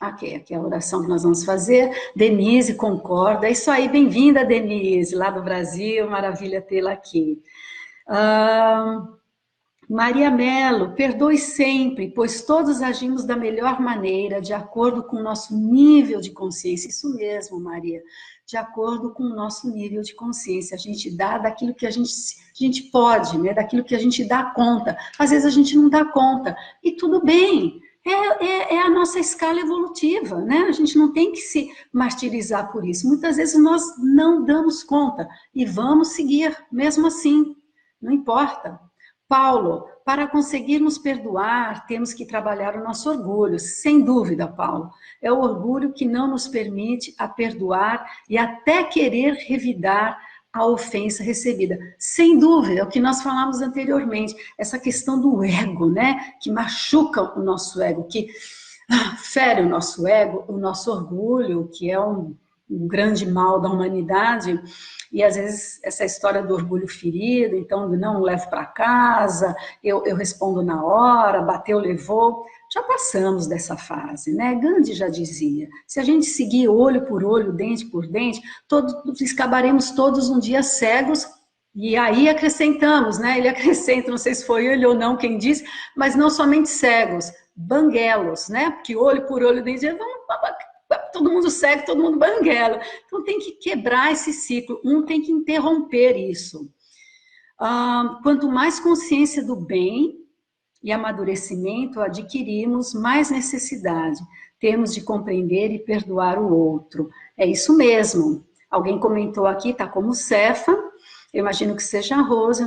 aqui é a oração que nós vamos fazer. Denise concorda. É isso aí, bem-vinda, Denise, lá do Brasil, maravilha tê-la aqui. Maria Melo, perdoe sempre, pois todos agimos da melhor maneira, de acordo com o nosso nível de consciência. Isso mesmo, Maria, de acordo com o nosso nível de consciência. A gente dá daquilo que a gente pode, né? Daquilo que a gente dá conta. Às vezes a gente não dá conta, e tudo bem. É a nossa escala evolutiva, né? A gente não tem que se martirizar por isso. Muitas vezes nós não damos conta, e vamos seguir, mesmo assim, não importa. Paulo, para conseguirmos perdoar, temos que trabalhar o nosso orgulho. Sem dúvida, Paulo. É o orgulho que não nos permite a perdoar e até querer revidar a ofensa recebida. Sem dúvida, é o que nós falamos anteriormente, essa questão do ego, né? Que machuca o nosso ego, que fere o nosso ego, o nosso orgulho, que é um grande mal da humanidade. E às vezes essa história do orgulho ferido, então não levo para casa, eu respondo na hora, bateu, levou. Já passamos dessa fase, né? Gandhi já dizia, se a gente seguir olho por olho, dente por dente, acabaremos todos um dia cegos. E aí acrescentamos, né? Ele acrescenta, não sei se foi ele ou não quem disse, mas não somente cegos, banguelos, né? Porque olho por olho, dente, todo mundo cego, todo mundo banguelo. Então tem que quebrar esse ciclo, um tem que interromper isso. Quanto mais consciência do bem e amadurecimento adquirimos, mais necessidade temos de compreender e perdoar o outro. É isso mesmo. Alguém comentou aqui, tá como Cefa, eu imagino que seja a Rose,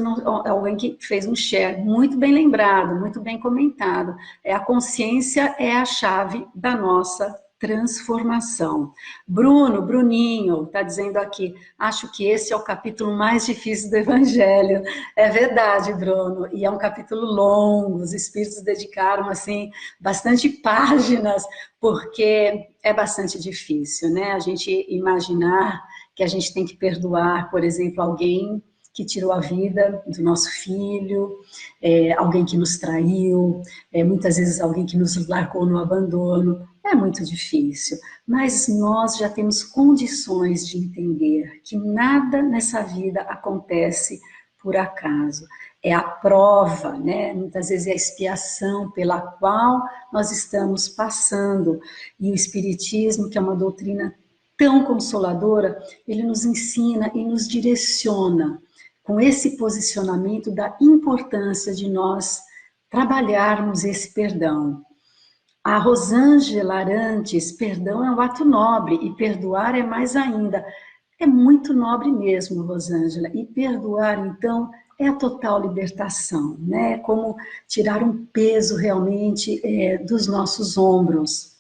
alguém que fez um share, muito bem lembrado, muito bem comentado. A consciência é a chave da nossa transformação. Bruninho, está dizendo aqui, acho que esse é o capítulo mais difícil do Evangelho. É verdade, Bruno, e é um capítulo longo, os espíritos dedicaram, assim, bastante páginas, porque é bastante difícil, né? A gente imaginar que a gente tem que perdoar, por exemplo, alguém que tirou a vida do nosso filho, alguém que nos traiu, muitas vezes alguém que nos largou no abandono. É muito difícil, mas nós já temos condições de entender que nada nessa vida acontece por acaso. É a prova, né? Muitas vezes é a expiação pela qual nós estamos passando. E o Espiritismo, que é uma doutrina tão consoladora, ele nos ensina e nos direciona com esse posicionamento da importância de nós trabalharmos esse perdão. A Rosângela Arantes, perdão é um ato nobre e perdoar é mais ainda. É muito nobre mesmo, Rosângela, e perdoar, então, é a total libertação, né? É como tirar um peso realmente dos nossos ombros.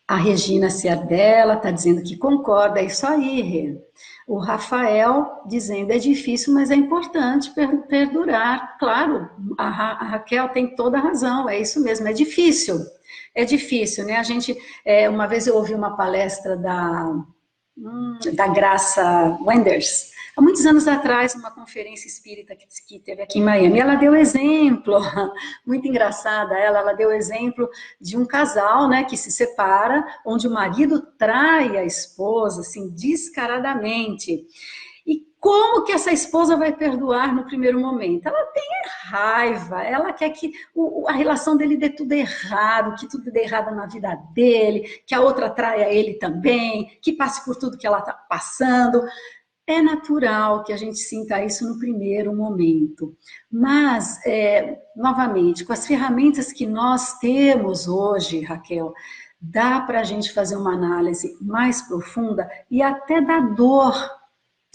A Regina Ciardella está dizendo que concorda, é isso aí, Rê. O Rafael dizendo, é difícil, mas é importante perdurar. Claro, a Raquel tem toda a razão, é isso mesmo, é difícil, né? A gente, uma vez eu ouvi uma palestra da Graça Wenders, há muitos anos atrás, numa conferência espírita que teve aqui em Miami, ela deu exemplo, muito engraçada ela deu exemplo de um casal, né, que se separa, onde o marido trai a esposa, assim, descaradamente. E como que essa esposa vai perdoar no primeiro momento? Ela tem raiva, ela quer que a relação dele dê tudo errado, que tudo dê errado na vida dele, que a outra traia ele também, que passe por tudo que ela está passando. É natural que a gente sinta isso no primeiro momento, mas, novamente, com as ferramentas que nós temos hoje, Raquel, dá para a gente fazer uma análise mais profunda e até da dor.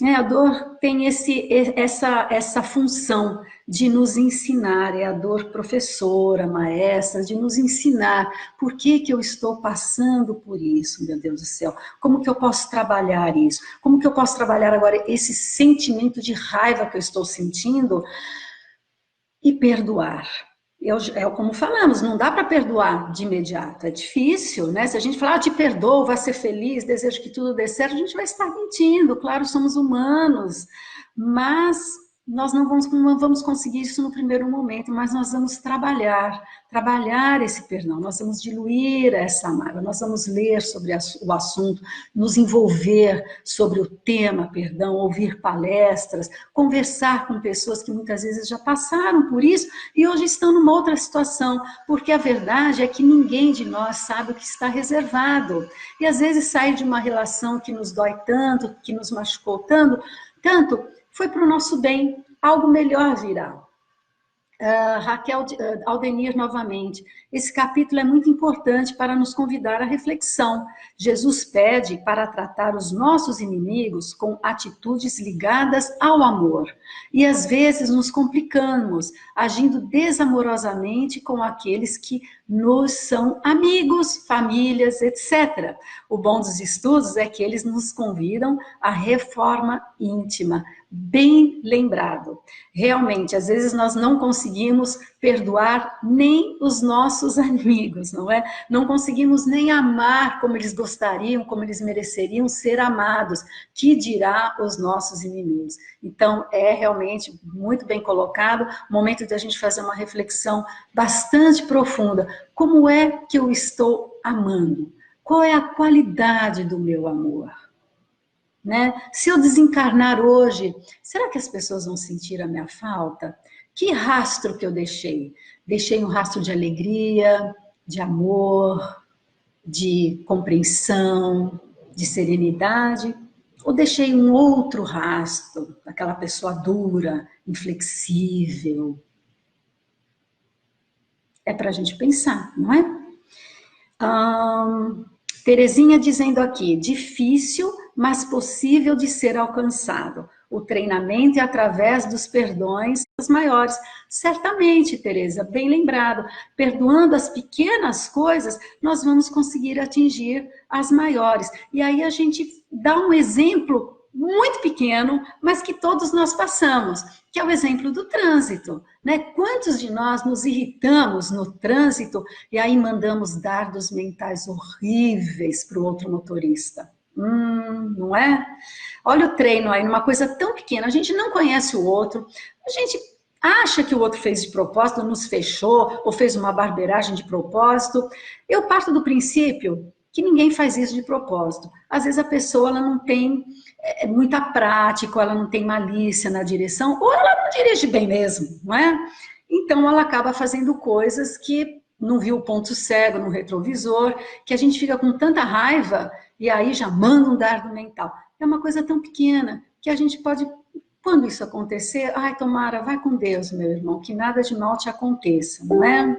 A dor tem essa função de nos ensinar, é a dor professora, maestra, de nos ensinar por que eu estou passando por isso, meu Deus do céu. Como que eu posso trabalhar isso? Como que eu posso trabalhar agora esse sentimento de raiva que eu estou sentindo e perdoar? Como falamos, não dá para perdoar de imediato, é difícil, né? Se a gente falar, te perdoo, vai ser feliz, desejo que tudo dê certo, a gente vai estar mentindo, claro, somos humanos, mas nós não vamos conseguir isso no primeiro momento, mas nós vamos trabalhar esse perdão, nós vamos diluir essa mágoa, nós vamos ler sobre o assunto, nos envolver sobre o tema perdão, ouvir palestras, conversar com pessoas que muitas vezes já passaram por isso e hoje estão numa outra situação, porque a verdade é que ninguém de nós sabe o que está reservado. E às vezes sair de uma relação que nos dói tanto, que nos machucou tanto, foi para o nosso bem, algo melhor virá. Raquel Aldenir novamente, esse capítulo é muito importante para nos convidar à reflexão. Jesus pede para tratar os nossos inimigos com atitudes ligadas ao amor. E às vezes nos complicamos, agindo desamorosamente com aqueles que nos são amigos, famílias, etc. O bom dos estudos é que eles nos convidam à reforma íntima. Bem lembrado. Realmente, às vezes nós não conseguimos perdoar nem os nossos amigos, não é? Não conseguimos nem amar como eles gostariam, como eles mereceriam ser amados, que dirá os nossos inimigos. Então, é realmente muito bem colocado, momento de a gente fazer uma reflexão bastante profunda. Como é que eu estou amando? Qual é a qualidade do meu amor? Né? Se eu desencarnar hoje, será que as pessoas vão sentir a minha falta? Que rastro que eu deixei? Deixei um rastro de alegria, de amor, de compreensão, de serenidade, ou deixei um outro rastro, aquela pessoa dura, inflexível? É para a gente pensar, não é? Terezinha dizendo aqui, difícil, mas possível de ser alcançado. O treinamento é através dos perdões maiores. Certamente, Tereza, bem lembrado. Perdoando as pequenas coisas, nós vamos conseguir atingir as maiores. E aí a gente dá um exemplo muito pequeno, mas que todos nós passamos, que é o exemplo do trânsito, né? Quantos de nós nos irritamos no trânsito e aí mandamos dardos mentais horríveis para o outro motorista? Não é? Olha o treino aí, numa coisa tão pequena, a gente não conhece o outro, a gente acha que o outro fez de propósito, nos fechou, ou fez uma barbeiragem de propósito. Eu parto do princípio que ninguém faz isso de propósito. Às vezes a pessoa ela não tem muita prática, ou ela não tem malícia na direção, ou ela não dirige bem mesmo, não é? Então ela acaba fazendo coisas que não viu o ponto cego no retrovisor, que a gente fica com tanta raiva e aí já manda um dardo mental. É uma coisa tão pequena que a gente pode, quando isso acontecer, ai, tomara, vai com Deus, meu irmão, que nada de mal te aconteça, não é?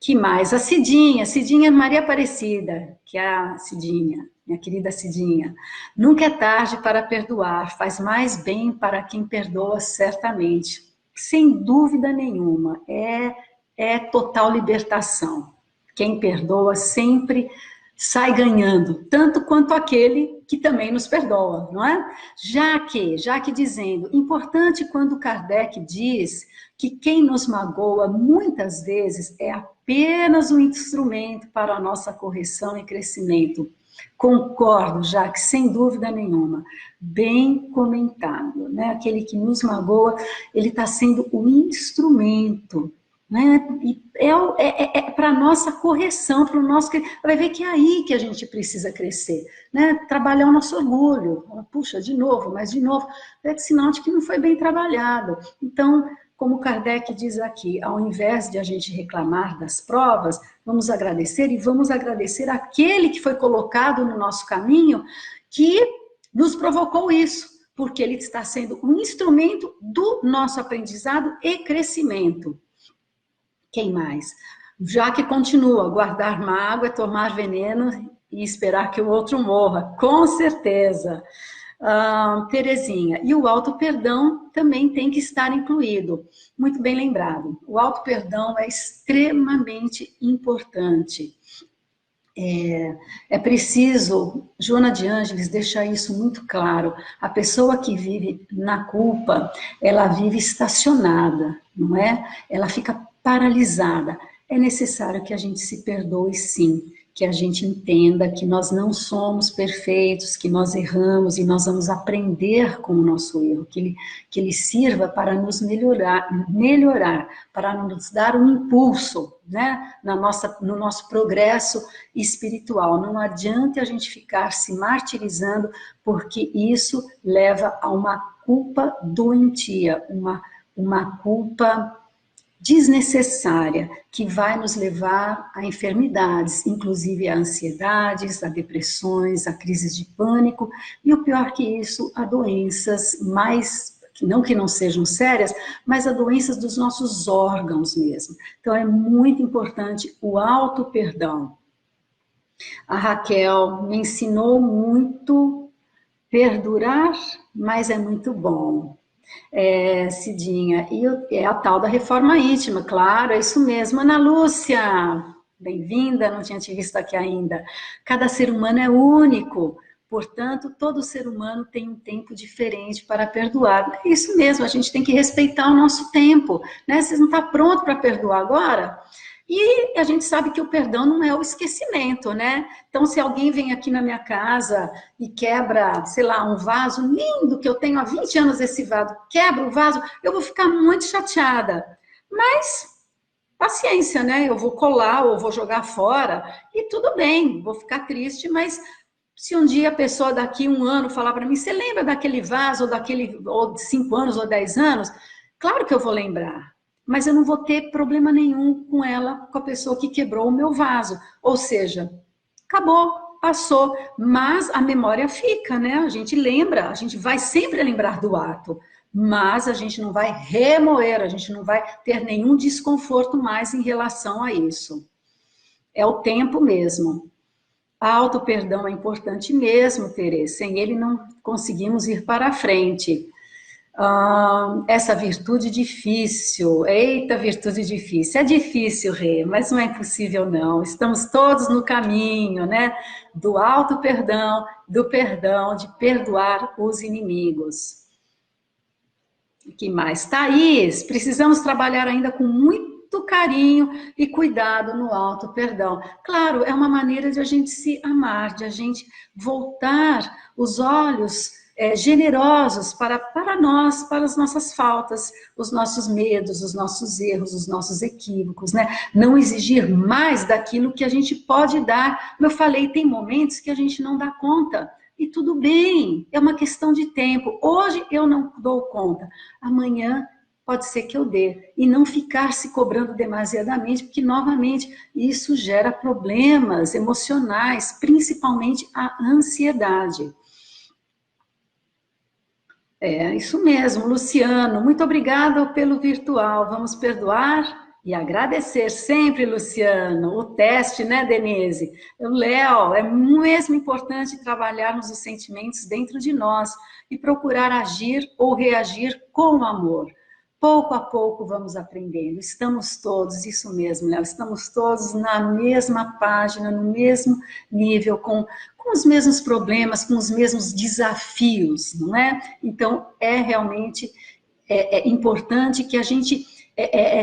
Que mais? A Cidinha Maria Aparecida, que é a Cidinha, minha querida Cidinha. Nunca é tarde para perdoar, faz mais bem para quem perdoa certamente. Sem dúvida nenhuma, é total libertação. Quem perdoa sempre sai ganhando, tanto quanto aquele que também nos perdoa, não é? Já que dizendo, importante quando Kardec diz que quem nos magoa muitas vezes é apenas um instrumento para a nossa correção e crescimento. Concordo, Jaque, sem dúvida nenhuma. Bem comentado, né? Aquele que nos magoa, ele está sendo um instrumento, né? E é para a nossa correção, para o nosso... Vai ver que é aí que a gente precisa crescer, né? Trabalhar o nosso orgulho. Puxa, de novo, mas de novo. É sinal de que não foi bem trabalhado. Então, como Kardec diz aqui, ao invés de a gente reclamar das provas, vamos agradecer e vamos agradecer aquele que foi colocado no nosso caminho, que nos provocou isso, porque ele está sendo um instrumento do nosso aprendizado e crescimento. Quem mais? Já que continua, guardar mágoa é tomar veneno e esperar que o outro morra, com certeza. Terezinha, e o auto-perdão também tem que estar incluído. Muito bem lembrado. O auto-perdão é extremamente importante. É preciso, Joana de Ângeles deixa isso muito claro. A pessoa que vive na culpa, ela vive estacionada, não é? Ela fica paralisada. É necessário que a gente se perdoe, sim, que a gente entenda que nós não somos perfeitos, que nós erramos e nós vamos aprender com o nosso erro, que ele sirva para nos melhorar, para nos dar um impulso, né, no nosso progresso espiritual. Não adianta a gente ficar se martirizando, porque isso leva a uma culpa doentia, uma culpa desnecessária, que vai nos levar a enfermidades, inclusive a ansiedades, a depressões, a crises de pânico, e o pior que isso, a doenças mais, não que não sejam sérias, mas a doenças dos nossos órgãos mesmo. Então é muito importante o auto-perdão. A Raquel me ensinou muito perdurar, mas é muito bom. Cidinha, e é a tal da reforma íntima, claro, é isso mesmo. Ana Lúcia, bem-vinda, não tinha te visto aqui ainda. Cada ser humano é único, portanto, todo ser humano tem um tempo diferente para perdoar. É isso mesmo, a gente tem que respeitar o nosso tempo, né? Vocês não estão prontos para perdoar agora? E a gente sabe que o perdão não é o esquecimento, né? Então, se alguém vem aqui na minha casa e quebra, sei lá, um vaso lindo, que eu tenho há 20 anos esse vaso, quebra o vaso, eu vou ficar muito chateada. Mas, paciência, né? Eu vou colar ou vou jogar fora e tudo bem, vou ficar triste, mas se um dia a pessoa daqui 1 ano falar para mim, você lembra daquele vaso, ou de 5 anos ou 10 anos? Claro que eu vou lembrar, mas eu não vou ter problema nenhum com ela, com a pessoa que quebrou o meu vaso. Ou seja, acabou, passou, mas a memória fica, né? A gente lembra, a gente vai sempre lembrar do ato, mas a gente não vai remoer, a gente não vai ter nenhum desconforto mais em relação a isso. É o tempo mesmo. Auto-perdão é importante mesmo, Tereza. Sem ele não conseguimos ir para a frente. Essa virtude difícil. Eita, virtude difícil. É difícil, Rê, mas não é impossível, não. Estamos todos no caminho, né? Do auto-perdão, do perdão, de perdoar os inimigos. O que mais? Thaís, precisamos trabalhar ainda com muito carinho e cuidado no auto-perdão. Claro, é uma maneira de a gente se amar, de a gente voltar os olhos generosos para nós, para as nossas faltas, os nossos medos, os nossos erros, os nossos equívocos, né? Não exigir mais daquilo que a gente pode dar. Como eu falei, tem momentos que a gente não dá conta. E tudo bem, é uma questão de tempo. Hoje eu não dou conta, amanhã pode ser que eu dê. E não ficar se cobrando demasiadamente, porque, novamente, isso gera problemas emocionais, principalmente a ansiedade. É, isso mesmo, Luciano. Muito obrigada pelo virtual. Vamos perdoar e agradecer sempre, Luciano. O teste, né, Denise? Léo, é mesmo importante trabalharmos os sentimentos dentro de nós e procurar agir ou reagir com amor. Pouco a pouco vamos aprendendo. Estamos todos, isso mesmo, Léo, estamos todos na mesma página, no mesmo nível, com os mesmos problemas, com os mesmos desafios, não é? Então, é realmente importante que a gente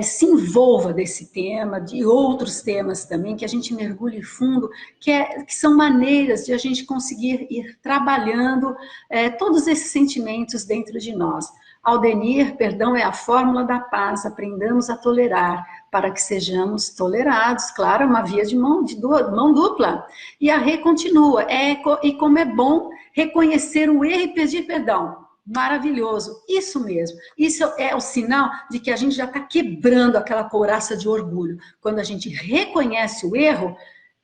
se envolva desse tema, de outros temas também, que a gente mergulhe fundo, que são maneiras de a gente conseguir ir trabalhando todos esses sentimentos dentro de nós. Aldenir, perdão é a fórmula da paz, aprendamos a tolerar, para que sejamos tolerados. Claro, é uma via de mão dupla. E a Rê continua, e como é bom reconhecer o erro e pedir perdão. Maravilhoso, isso mesmo. Isso é o sinal de que a gente já está quebrando aquela couraça de orgulho. Quando a gente reconhece o erro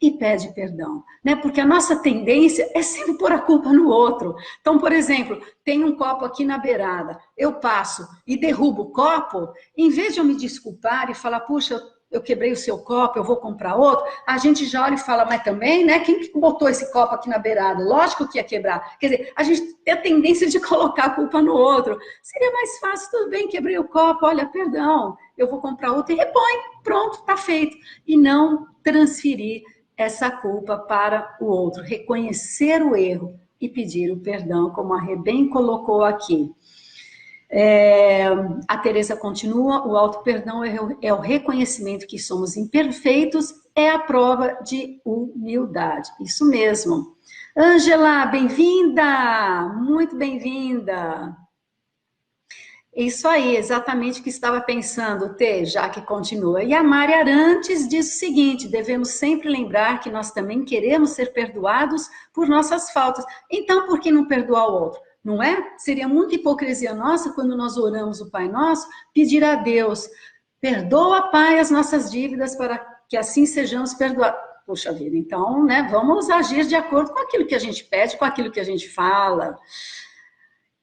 e pede perdão, né? Porque a nossa tendência é sempre pôr a culpa no outro. Então, por exemplo, tem um copo aqui na beirada, eu passo e derrubo o copo, em vez de eu me desculpar e falar, puxa, eu quebrei o seu copo, eu vou comprar outro, a gente já olha e fala, mas também, né? Quem que botou esse copo aqui na beirada? Lógico que ia quebrar. Quer dizer, a gente tem a tendência de colocar a culpa no outro. Seria mais fácil, tudo bem, quebrei o copo, olha, perdão, eu vou comprar outro e repõe, pronto, tá feito. E não transferir essa culpa para o outro, reconhecer o erro e pedir o perdão, como a Rê bem colocou aqui. A Tereza continua, o auto-perdão é o reconhecimento que somos imperfeitos, é a prova de humildade. Isso mesmo. Ângela, bem-vinda! Muito bem-vinda! Isso aí, exatamente o que estava pensando, Tê, já que continua. E a Mari Arantes diz o seguinte, devemos sempre lembrar que nós também queremos ser perdoados por nossas faltas. Então, por que não perdoar o outro? Não é? Seria muita hipocrisia nossa quando nós oramos o Pai Nosso, pedir a Deus, perdoa, Pai, as nossas dívidas para que assim sejamos perdoados. Puxa vida, então, né, vamos agir de acordo com aquilo que a gente pede, com aquilo que a gente fala.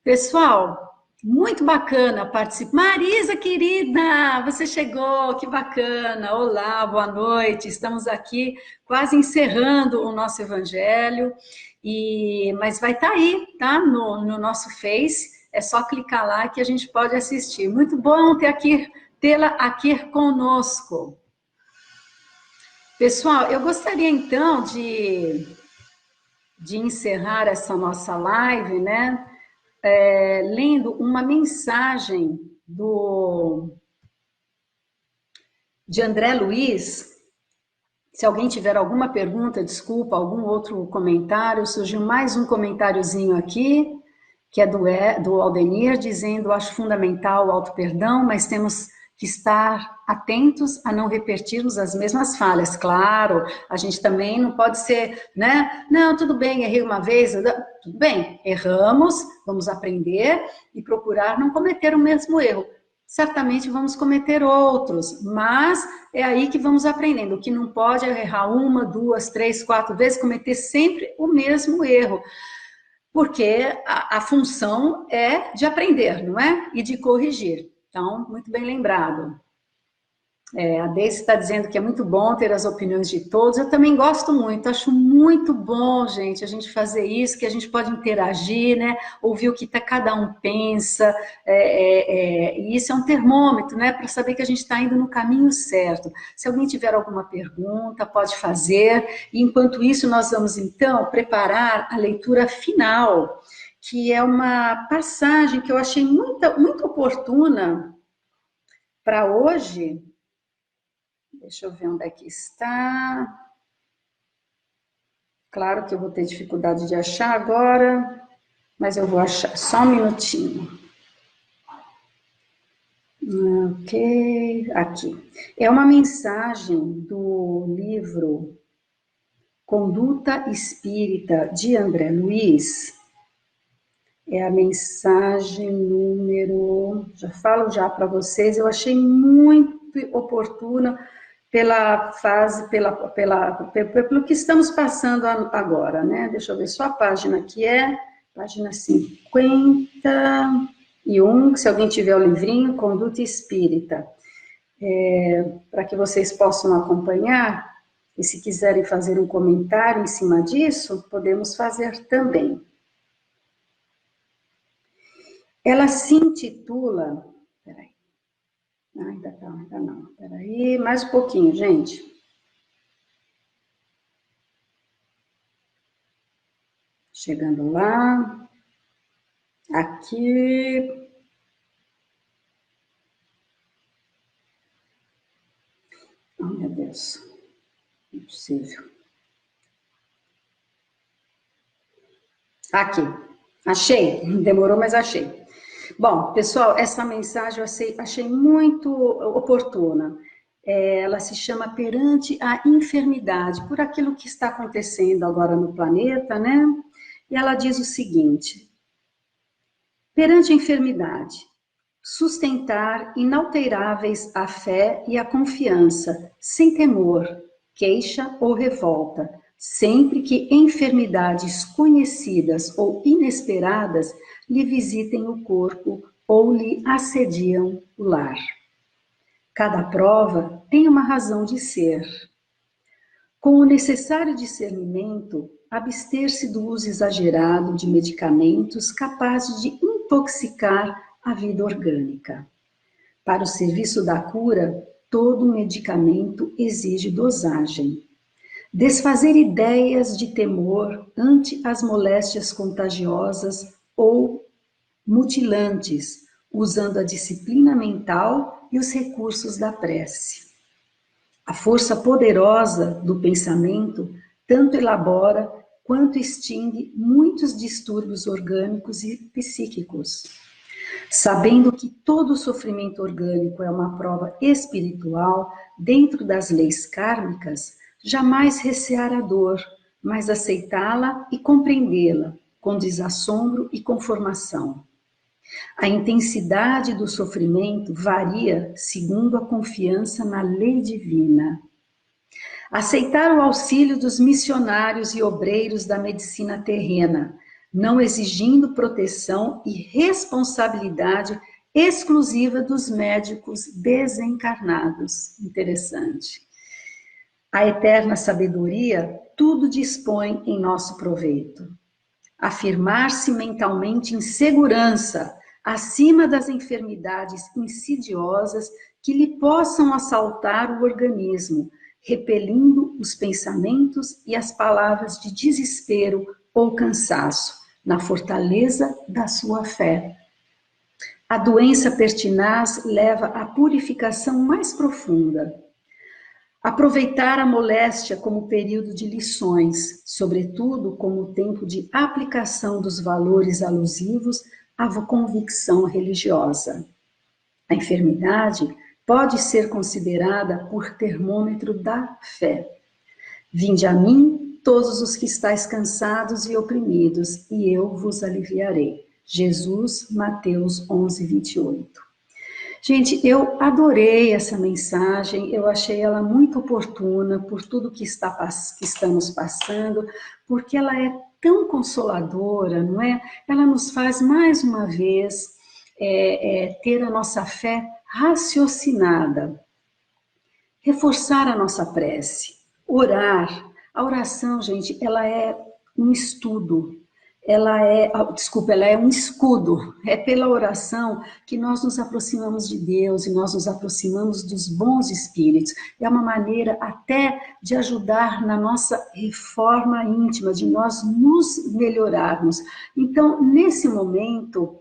Pessoal, muito bacana participar. Marisa, querida, você chegou, que bacana. Olá, boa noite. Estamos aqui quase encerrando o nosso evangelho, mas vai estar aí, tá? No nosso Face. É só clicar lá que a gente pode assistir. Muito bom tê-la aqui conosco. Pessoal, eu gostaria então de encerrar essa nossa live, né? Lendo uma mensagem de André Luiz. Se alguém tiver alguma pergunta, desculpa, algum outro comentário, surgiu mais um comentáriozinho aqui, que é do Aldenir, dizendo, acho fundamental o auto-perdão, mas temos que estar atentos a não repetirmos as mesmas falhas. Claro, a gente também não pode ser, né? Não, tudo bem, errei uma vez, tudo bem, erramos, vamos aprender e procurar não cometer o mesmo erro. certamente vamos cometer outros, mas é aí que vamos aprendendo. O que não pode é errar 1, 2, 3, 4 vezes, cometer sempre o mesmo erro, porque a função é de aprender, não é? E de corrigir. Então, muito bem lembrado. A Deise está dizendo que é muito bom ter as opiniões de todos. Eu também gosto muito, acho muito bom, gente, a gente fazer isso, que a gente pode interagir, né? Ouvir o que cada um pensa, e isso é um termômetro, né? Para saber que a gente está indo no caminho certo. Se alguém tiver alguma pergunta, pode fazer. E enquanto isso, nós vamos então preparar a leitura final, que é uma passagem que eu achei muito oportuna para hoje. Deixa eu ver onde é que está. Claro que eu vou ter dificuldade de achar agora, mas eu vou achar. Só um minutinho. Ok, aqui. É uma mensagem do livro Conduta Espírita, de André Luiz. É a mensagem número... Já falo já para vocês, eu achei muito oportuna pela fase, pelo que estamos passando agora, né? Deixa eu ver só a página que é, página 51, se alguém tiver o livrinho, Conduta Espírita. Para que vocês possam acompanhar, e se quiserem fazer um comentário em cima disso, podemos fazer também. Ela se intitula... Peraí. Ainda não. Peraí, mais um pouquinho, gente. Chegando lá. Aqui. Oh, meu Deus. Não é possível. Aqui. Achei. Demorou, mas achei. Bom, pessoal, essa mensagem eu achei muito oportuna. Ela se chama Perante a Enfermidade, por aquilo que está acontecendo agora no planeta, né? E ela diz o seguinte: perante a enfermidade, sustentar inalteráveis a fé e a confiança, sem temor, queixa ou revolta, sempre que enfermidades conhecidas ou inesperadas lhe visitem o corpo ou lhe assediam o lar. Cada prova tem uma razão de ser. Com o necessário discernimento, abster-se do uso exagerado de medicamentos capazes de intoxicar a vida orgânica. Para o serviço da cura, todo medicamento exige dosagem. Desfazer ideias de temor ante as moléstias contagiosas ou mutilantes, usando a disciplina mental e os recursos da prece. A força poderosa do pensamento tanto elabora quanto extingue muitos distúrbios orgânicos e psíquicos. Sabendo que todo sofrimento orgânico é uma prova espiritual dentro das leis kármicas, jamais recear a dor, mas aceitá-la e compreendê-la com desassombro e conformação. A intensidade do sofrimento varia segundo a confiança na lei divina. Aceitar o auxílio dos missionários e obreiros da medicina terrena, não exigindo proteção e responsabilidade exclusiva dos médicos desencarnados. Interessante. A eterna sabedoria tudo dispõe em nosso proveito. Afirmar-se mentalmente em segurança, acima das enfermidades insidiosas que lhe possam assaltar o organismo, repelindo os pensamentos e as palavras de desespero ou cansaço, na fortaleza da sua fé. A doença pertinaz leva à purificação mais profunda. Aproveitar a moléstia como período de lições, sobretudo como tempo de aplicação dos valores alusivos à convicção religiosa. A enfermidade pode ser considerada por termômetro da fé. Vinde a mim, todos os que estáis cansados e oprimidos, e eu vos aliviarei. Jesus, Mateus 11, 28. Gente, eu adorei essa mensagem, eu achei ela muito oportuna por tudo que estamos passando, porque ela é tão consoladora, não é? Ela nos faz, mais uma vez, ter a nossa fé raciocinada, reforçar a nossa prece, orar. A oração, gente, ela é um estudo, ela é um escudo. É pela oração que nós nos aproximamos de Deus e nós nos aproximamos dos bons espíritos. É uma maneira até de ajudar na nossa reforma íntima, de nós nos melhorarmos. Então, nesse momento,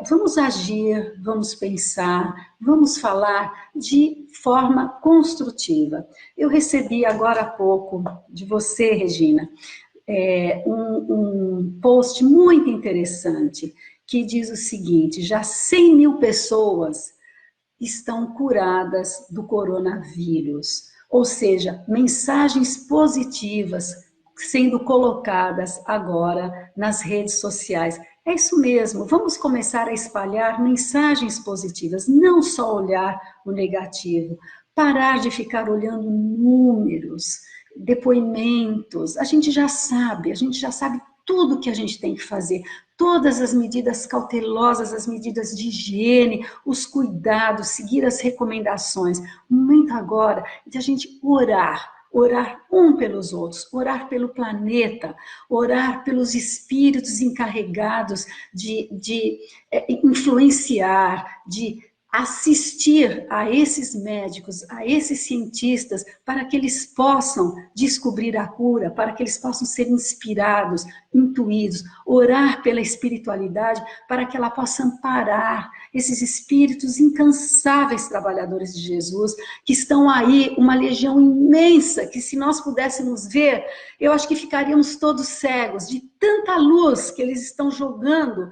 vamos agir, vamos pensar, vamos falar de forma construtiva. Eu recebi agora há pouco de você, Regina, um post muito interessante que diz o seguinte: já 100 mil pessoas estão curadas do coronavírus, ou seja, mensagens positivas sendo colocadas agora nas redes sociais. É isso mesmo, vamos começar a espalhar mensagens positivas, não só olhar o negativo, parar de ficar olhando números, depoimentos. A gente já sabe tudo que a gente tem que fazer, todas as medidas cautelosas, as medidas de higiene, os cuidados, seguir as recomendações. O momento agora é de a gente orar um pelos outros, orar pelo planeta, orar pelos espíritos encarregados de influenciar, de assistir a esses médicos, a esses cientistas, para que eles possam descobrir a cura, para que eles possam ser inspirados, intuídos, orar pela espiritualidade, para que ela possa amparar esses espíritos incansáveis trabalhadores de Jesus, que estão aí, uma legião imensa, que se nós pudéssemos ver, eu acho que ficaríamos todos cegos de tanta luz que eles estão jogando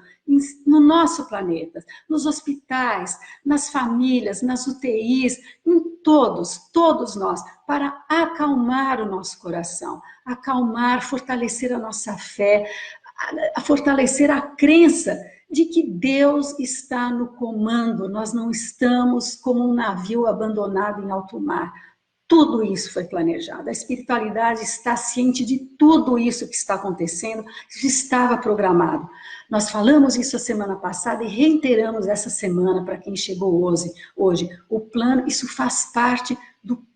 no nosso planeta, nos hospitais, nas famílias, nas UTIs, em todos nós, para acalmar o nosso coração, acalmar, fortalecer a nossa fé, fortalecer a crença de que Deus está no comando, nós não estamos como um navio abandonado em alto mar. Tudo isso foi planejado. A espiritualidade está ciente de tudo isso que está acontecendo, que estava programado. Nós falamos isso a semana passada e reiteramos essa semana para quem chegou hoje. O plano, isso faz parte do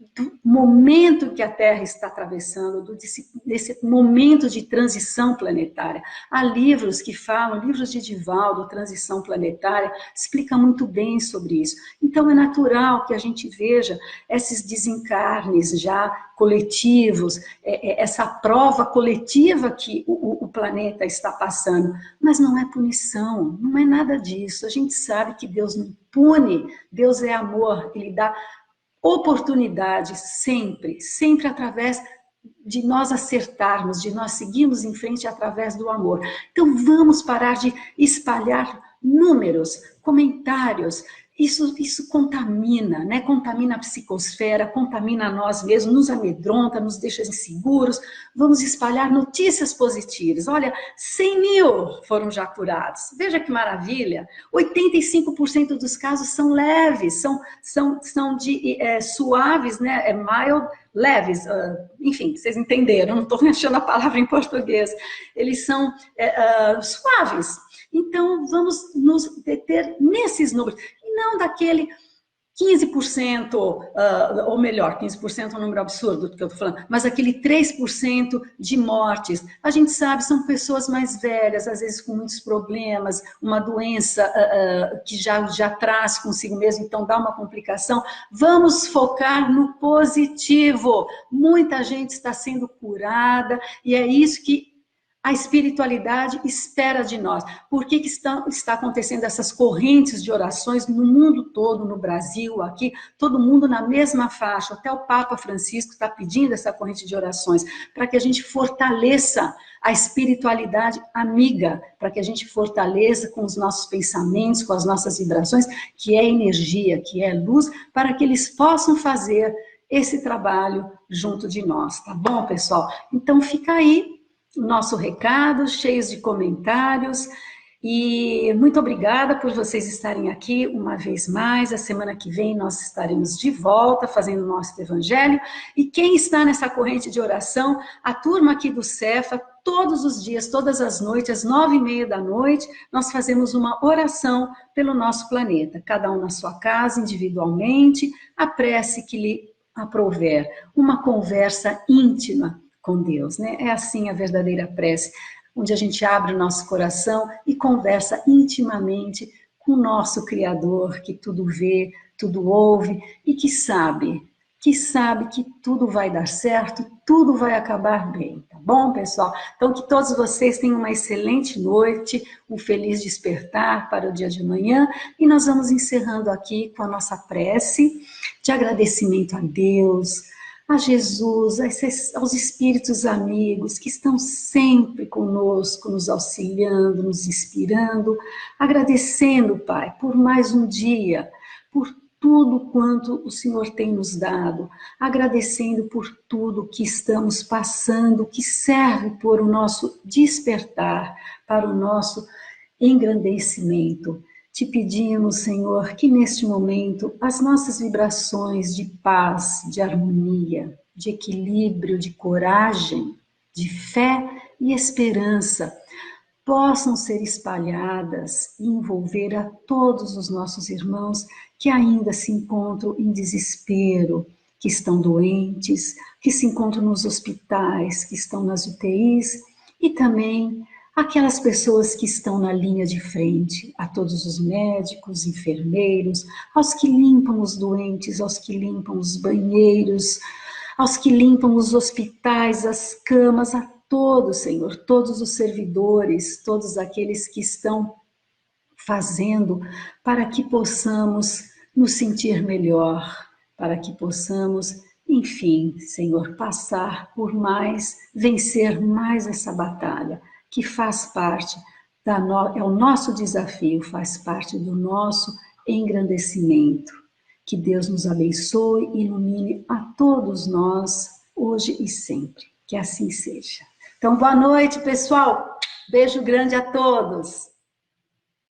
momento que a Terra está atravessando, desse momento de transição planetária. Há livros que falam, livros de Divaldo, Transição Planetária, explica muito bem sobre isso. Então é natural que a gente veja esses desencarnes já coletivos, essa prova coletiva que o planeta está passando, mas não é punição, não é nada disso. A gente sabe que Deus não pune, Deus é amor, Ele dá oportunidade sempre através de nós acertarmos, de nós seguirmos em frente através do amor. Então vamos parar de espalhar números, comentários. Isso contamina, né? Contamina a psicosfera, contamina nós mesmos, nos amedronta, nos deixa inseguros. Vamos espalhar notícias positivas. Olha, 100 mil foram já curados. Veja que maravilha. 85% dos casos são leves, são suaves, né? Mild, leves. Enfim, vocês entenderam, não estou achando a palavra em português. Eles são suaves. Então, vamos nos deter nesses números. Não daquele 15%, ou melhor, 15% é um número absurdo do que eu estou falando, mas aquele 3% de mortes. A gente sabe, são pessoas mais velhas, às vezes com muitos problemas, uma doença que já traz consigo mesmo, então dá uma complicação. Vamos focar no positivo. Muita gente está sendo curada, e é isso que a espiritualidade espera de nós. Por que está acontecendo essas correntes de orações no mundo todo, no Brasil, aqui, todo mundo na mesma faixa? Até o Papa Francisco está pedindo essa corrente de orações, para que a gente fortaleça a espiritualidade amiga, para que a gente fortaleça com os nossos pensamentos, com as nossas vibrações, que é energia, que é luz, para que eles possam fazer esse trabalho junto de nós, tá bom, pessoal? Então fica aí nosso recado, cheios de comentários, E muito obrigada por vocês estarem aqui uma vez mais. A semana que vem nós estaremos de volta fazendo o nosso evangelho. E quem está nessa corrente de oração, a turma aqui do Cefa, todos os dias, todas as noites, às 9h30 da noite, nós fazemos uma oração pelo nosso planeta. Cada um na sua casa, individualmente, a prece que lhe aprouver. Uma conversa íntima com Deus, né? É assim a verdadeira prece, onde a gente abre o nosso coração e conversa intimamente com o nosso Criador, que tudo vê, tudo ouve e que sabe que tudo vai dar certo, tudo vai acabar bem, tá bom, pessoal? Então, que todos vocês tenham uma excelente noite, um feliz despertar para o dia de amanhã, e nós vamos encerrando aqui com a nossa prece de agradecimento a Deus, a Jesus, aos espíritos amigos que estão sempre conosco, nos auxiliando, nos inspirando, agradecendo, Pai, por mais um dia, por tudo quanto o Senhor tem nos dado, agradecendo por tudo que estamos passando, que serve para o nosso despertar, para o nosso engrandecimento. Te pedimos, Senhor, que neste momento as nossas vibrações de paz, de harmonia, de equilíbrio, de coragem, de fé e esperança possam ser espalhadas e envolver a todos os nossos irmãos que ainda se encontram em desespero, que estão doentes, que se encontram nos hospitais, que estão nas UTIs e também aquelas pessoas que estão na linha de frente, a todos os médicos, enfermeiros, aos que limpam os doentes, aos que limpam os banheiros, aos que limpam os hospitais, as camas, a todos, Senhor, todos os servidores, todos aqueles que estão fazendo para que possamos nos sentir melhor, para que possamos, enfim, Senhor, passar por mais, vencer mais essa batalha, que faz parte é o nosso desafio, faz parte do nosso engrandecimento. Que Deus nos abençoe e ilumine a todos nós, hoje e sempre. Que assim seja. Então, boa noite, pessoal. Beijo grande a todos.